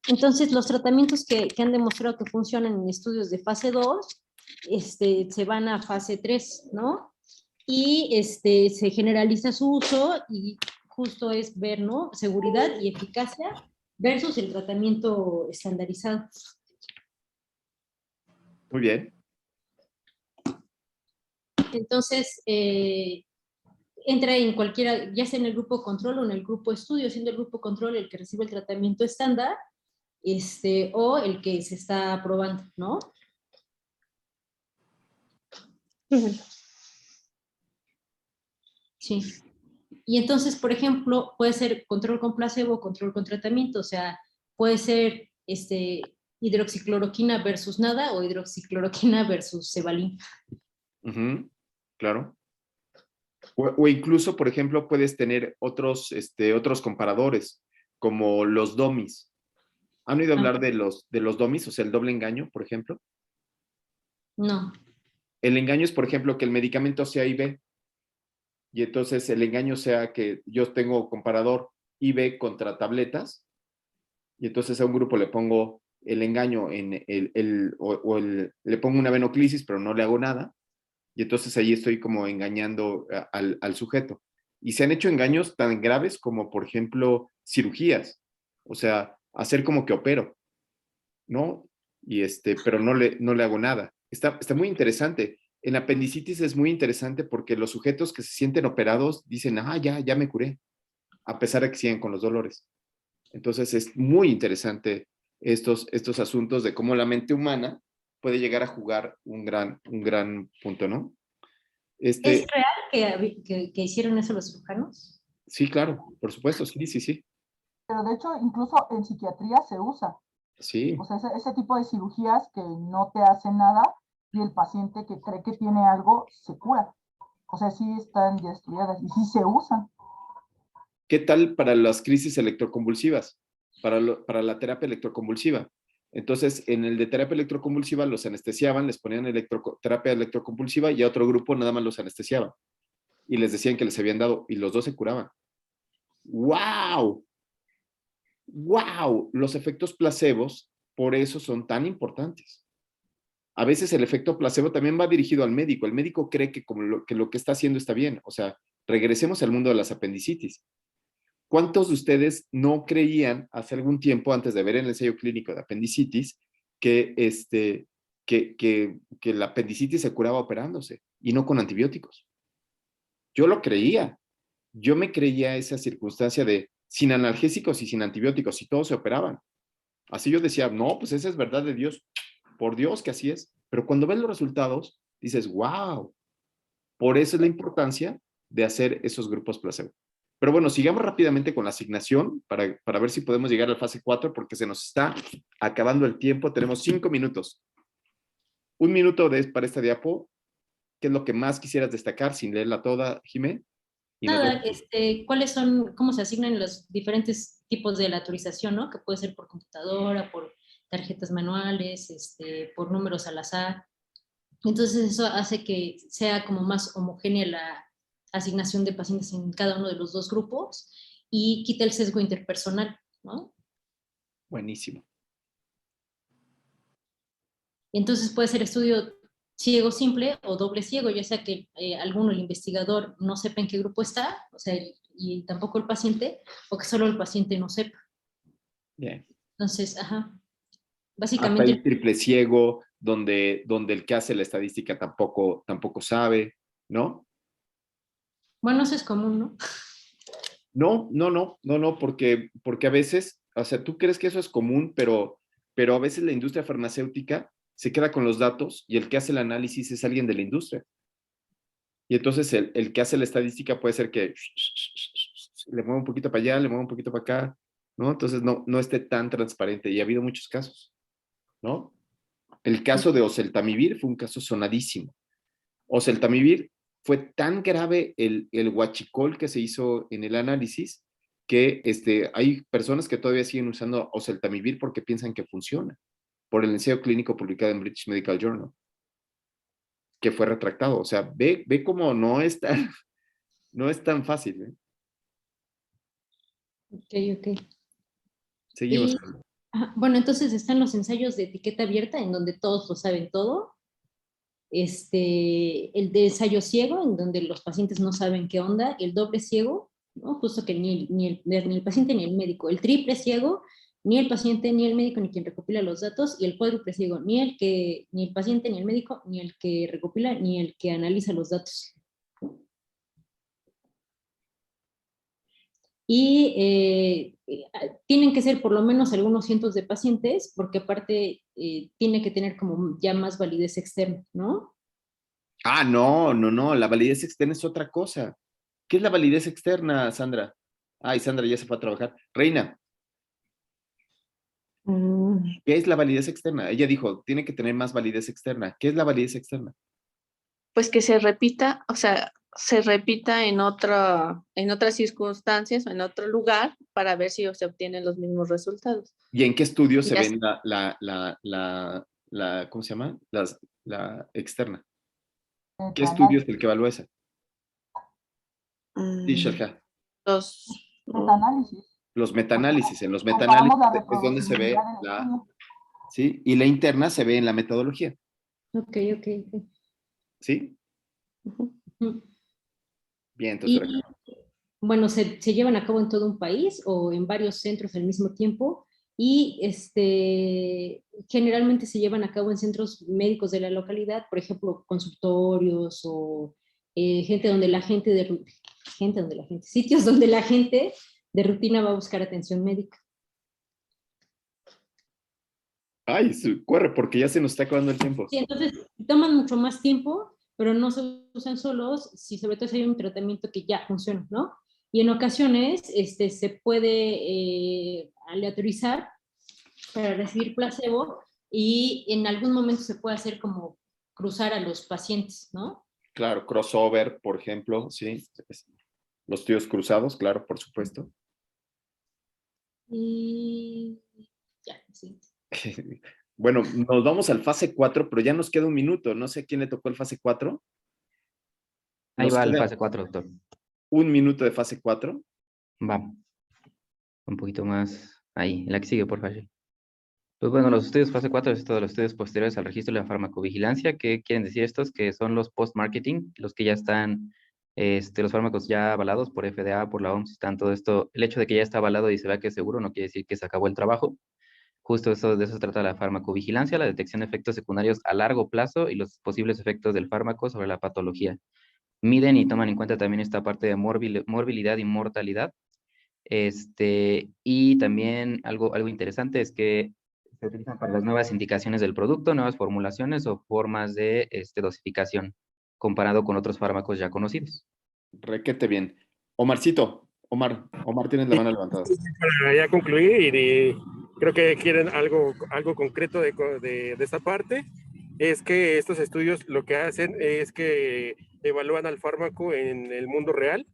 Entonces, los tratamientos que han demostrado que funcionan en estudios de fase 2, se van a fase 3, ¿no? Y se generaliza su uso y justo es ver, ¿no? Seguridad y eficacia versus el tratamiento estandarizado. Muy bien. Entonces, entra en cualquiera, ya sea en el grupo control o en el grupo estudio, siendo el grupo control el que recibe el tratamiento estándar, o el que se está probando, ¿no? Sí. Y entonces, por ejemplo, puede ser control con placebo, control con tratamiento, o sea, puede ser hidroxicloroquina versus nada o hidroxicloroquina versus cebalín. Claro. O incluso, por ejemplo, puedes tener otros comparadores, como los DOMIs. ¿Han oído hablar de los DOMIs, o sea, el doble engaño, por ejemplo? No. El engaño es, por ejemplo, que el medicamento sea IV, y entonces el engaño sea que yo tengo comparador IV contra tabletas, y entonces a un grupo le pongo el engaño en le pongo una venoclisis, pero no le hago nada, y entonces ahí estoy como engañando al sujeto. Y se han hecho engaños tan graves como, por ejemplo, cirugías, o sea, hacer como que opero, ¿no? Y pero no le hago nada. Está muy interesante. En apendicitis es muy interesante porque los sujetos que se sienten operados dicen, ya me curé, a pesar de que siguen con los dolores. Entonces es muy interesante estos asuntos de cómo la mente humana puede llegar a jugar un gran punto, ¿no? ¿Es real que hicieron eso los cirujanos? Sí, claro, por supuesto, sí. Pero de hecho, incluso en psiquiatría se usa. Sí. O sea, ese tipo de cirugías que no te hacen nada y el paciente que cree que tiene algo se cura. O sea, sí están ya estudiadas y sí se usan. ¿Qué tal para las crisis electroconvulsivas? Para la terapia electroconvulsiva. Entonces, en el de terapia electroconvulsiva los anestesiaban, les ponían terapia electroconvulsiva y a otro grupo nada más los anestesiaban. Y les decían que les habían dado y los dos se curaban. ¡Wow! ¡Wow! Los efectos placebos, por eso son tan importantes. A veces el efecto placebo también va dirigido al médico. El médico cree que lo que está haciendo está bien. O sea, regresemos al mundo de las apendicitis. ¿Cuántos de ustedes no creían hace algún tiempo, antes de ver el ensayo clínico de apendicitis, que la apendicitis se curaba operándose y no con antibióticos? Yo lo creía. Yo me creía esa circunstancia de sin analgésicos y sin antibióticos y todos se operaban. Así yo decía, no, pues esa es verdad de Dios. Por Dios que así es. Pero cuando ves los resultados, dices, wow. Por eso es la importancia de hacer esos grupos placebo. Pero bueno, sigamos rápidamente con la asignación para ver si podemos llegar a la fase 4 porque se nos está acabando el tiempo. Tenemos 5 minutos. 1 minuto para esta diapo. ¿Qué es lo que más quisieras destacar sin leerla toda, Jimé? Nada, ¿cuáles son, cómo se asignan los diferentes tipos de la autorización, ¿no? Que puede ser por computadora, por tarjetas manuales, por números al azar. Entonces eso hace que sea como más homogénea la asignación de pacientes en cada uno de los dos grupos y quita el sesgo interpersonal, ¿no? Buenísimo. Entonces puede ser estudio ciego simple o doble ciego, ya sea que alguno, el investigador, no sepa en qué grupo está, o sea, y tampoco el paciente, o que solo el paciente no sepa. Bien. Entonces, básicamente. Hasta el triple ciego, donde el que hace la estadística tampoco sabe, ¿no? Bueno, eso es común, ¿no? No, porque a veces, o sea, tú crees que eso es común, pero a veces la industria farmacéutica se queda con los datos y el que hace el análisis es alguien de la industria. Y entonces el que hace la estadística puede ser que le mueva un poquito para allá, le mueva un poquito para acá, ¿no? Entonces no esté tan transparente y ha habido muchos casos, ¿no? El caso de oseltamivir fue un caso sonadísimo. Oseltamivir fue tan grave el huachicol que se hizo en el análisis que hay personas que todavía siguen usando oseltamivir porque piensan que funciona, por el ensayo clínico publicado en British Medical Journal, que fue retractado. O sea, ve cómo no es tan fácil, ¿eh? Ok. Seguimos. Bueno, entonces están los ensayos de etiqueta abierta, en donde todos lo saben todo. El de ensayo ciego, en donde los pacientes no saben qué onda. El doble ciego, ¿no? Justo que ni el paciente ni el médico. El triple ciego, ni el paciente, ni el médico, ni quien recopila los datos. Y el cuádruple ciego, ni el paciente, ni el médico, ni el que recopila, ni el que analiza los datos. Y tienen que ser por lo menos algunos cientos de pacientes, porque aparte tiene que tener como ya más validez externa, ¿no? No, la validez externa es otra cosa. ¿Qué es la validez externa, Sandra? Ay, Sandra ya se fue a trabajar. Reina. ¿Qué es la validez externa? Ella dijo, tiene que tener más validez externa. ¿Qué es la validez externa? Pues que se repita, o sea, se repita en otras circunstancias o en otro lugar para ver si se obtienen los mismos resultados. ¿Y en qué estudios se Ya ven ¿cómo se llama? La externa. ¿Qué estudio es el que evalúa esa? Sí, Shelja. Los, Metaanálisis. Los metaanálisis. En los Comparamos metaanálisis la es donde se ve reproducibilidad del estudio. ¿sí? Y la interna se ve en la metodología, Ok, ok. ¿sí? ujú. Ujú. Bien, entonces. Y bueno, se llevan a cabo en todo un país o en varios centros al mismo tiempo y generalmente se llevan a cabo en centros médicos de la localidad, por ejemplo, consultorios o sitios donde la gente de rutina va a buscar atención médica. Ay, corre, porque ya se nos está acabando el tiempo. Sí, entonces toman mucho más tiempo, pero no se usan solos, si sobre todo si hay un tratamiento que ya funciona, ¿no? Y en ocasiones se puede aleatorizar para recibir placebo y en algún momento se puede hacer como cruzar a los pacientes, ¿no? Claro, crossover, por ejemplo, sí. Los estudios cruzados, claro, por supuesto. Y ya, sí. Bueno, nos vamos al fase 4, pero ya nos queda un minuto. No sé a quién le tocó el fase 4. Ahí Nos va la queda fase 4, doctor. un minuto de fase 4. Va. Un poquito más. Ahí, la que sigue, por favor. Pues bueno, los estudios fase 4 es todos los estudios posteriores al registro de la farmacovigilancia. ¿Qué quieren decir estos? Que son los post-marketing, los que ya están, los fármacos ya avalados por FDA, por la OMS, están todo esto. El hecho de que ya está avalado y se vea que es seguro no quiere decir que se acabó el trabajo. Justo eso, de eso se trata la farmacovigilancia, la detección de efectos secundarios a largo plazo y los posibles efectos del fármaco sobre la patología. Miden y toman en cuenta también esta parte de morbilidad y mortalidad. Y también algo interesante es que se utilizan para las nuevas indicaciones del producto, nuevas formulaciones o formas de dosificación comparado con otros fármacos ya conocidos. Requete bien. Omarcito, Omar, tienes la mano levantada. Para ya concluir, creo que quieren algo concreto de esta parte, es que estos estudios lo que hacen es que evalúan al fármaco en el mundo real,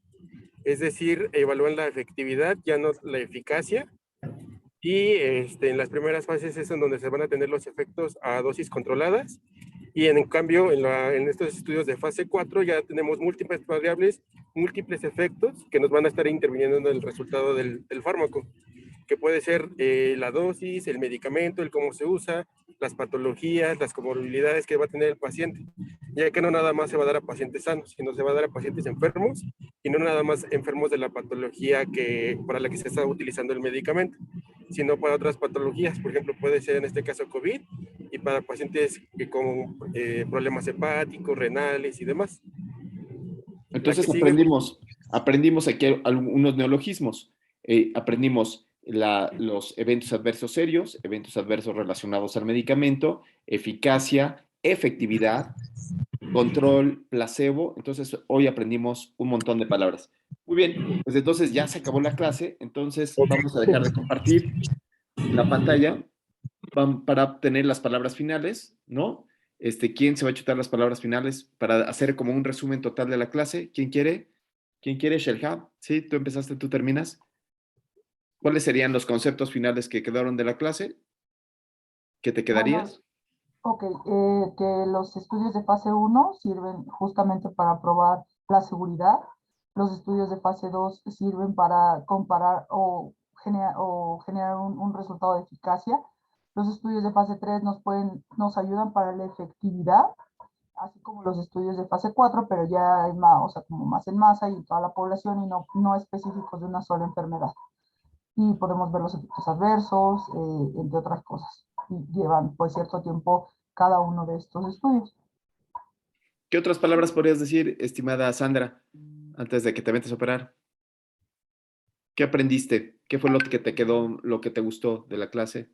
es decir, evalúan la efectividad, ya no la eficacia, y en las primeras fases es en donde se van a tener los efectos a dosis controladas, y en cambio en estos estudios de fase 4 ya tenemos múltiples variables, múltiples efectos que nos van a estar interviniendo en el resultado del fármaco, que puede ser la dosis, el medicamento, el cómo se usa, las patologías, las comorbilidades que va a tener el paciente, ya que no nada más se va a dar a pacientes sanos, sino se va a dar a pacientes enfermos y no nada más enfermos de la patología para la que se está utilizando el medicamento, sino para otras patologías, por ejemplo, puede ser en este caso COVID y para pacientes con problemas hepáticos, renales y demás. Entonces sigue... aprendimos aquí algunos neologismos. Aprendimos los eventos adversos serios, eventos adversos relacionados al medicamento, eficacia, efectividad, control, placebo. Entonces, hoy aprendimos un montón de palabras. Muy bien, pues entonces ya se acabó la clase. Entonces, vamos a dejar de compartir la pantalla para obtener las palabras finales, ¿no? ¿Quién se va a chutar las palabras finales para hacer como un resumen total de la clase? ¿Quién quiere? ¿Quién quiere, Shelha? Sí, tú empezaste, tú terminas. ¿Cuáles serían los conceptos finales que quedaron de la clase? ¿Qué te quedarías? Ok, que los estudios de fase 1 sirven justamente para probar la seguridad. Los estudios de fase 2 sirven para comparar o generar un resultado de eficacia. Los estudios de fase 3 nos ayudan para la efectividad, así como los estudios de fase 4, pero ya es más, o sea, como más en masa y en toda la población y no específicos de una sola enfermedad. Y podemos ver los efectos adversos, entre otras cosas. Y llevan pues cierto tiempo cada uno de estos estudios. ¿Qué otras palabras podrías decir, estimada Sandra, antes de que te metas a operar? ¿Qué aprendiste? ¿Qué fue lo que te quedó, lo que te gustó de la clase?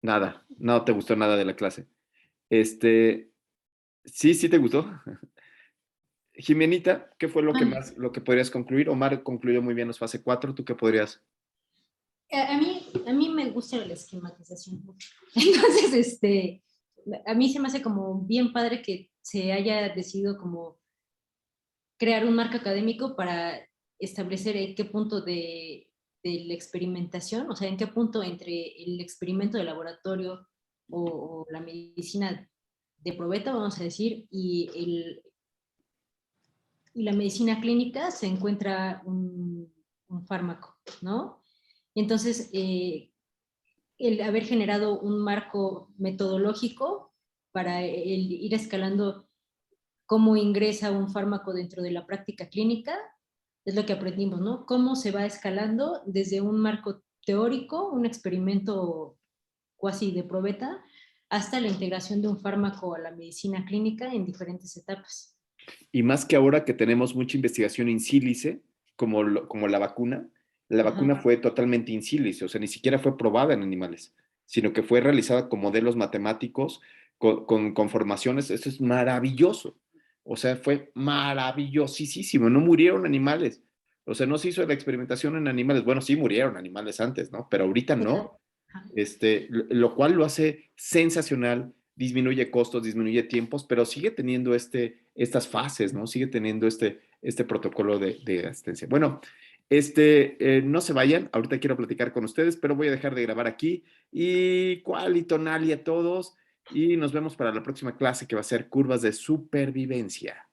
Nada, no te gustó nada de la clase. Sí te gustó. Jimenita, ¿qué fue lo que podrías concluir? Omar concluyó muy bien los fase 4, ¿tú qué podrías? A mí me gusta la esquematización mucho. Entonces, a mí se me hace como bien padre que se haya decidido como crear un marco académico para establecer en qué punto de la experimentación, o sea, en qué punto entre el experimento de laboratorio o la medicina de probeta, vamos a decir, y la medicina clínica se encuentra un fármaco, ¿no? Entonces, el haber generado un marco metodológico para el ir escalando cómo ingresa un fármaco dentro de la práctica clínica, es lo que aprendimos, ¿no? Cómo se va escalando desde un marco teórico, un experimento cuasi de probeta, hasta la integración de un fármaco a la medicina clínica en diferentes etapas. Y más que ahora que tenemos mucha investigación in sílice, como la vacuna Ajá. fue totalmente in sílice, o sea, ni siquiera fue probada en animales, sino que fue realizada con modelos matemáticos, con formaciones. Eso es maravilloso. O sea, fue maravillosísimo. No murieron animales. O sea, no se hizo la experimentación en animales. Bueno, sí murieron animales antes, ¿no? Pero ahorita no. Lo cual lo hace sensacional, disminuye costos, disminuye tiempos, pero sigue teniendo estas fases, ¿no? Sigue teniendo este protocolo de asistencia. Bueno, no se vayan, ahorita quiero platicar con ustedes, pero voy a dejar de grabar aquí. Y cuál y tonal y a todos, y nos vemos para la próxima clase que va a ser curvas de supervivencia.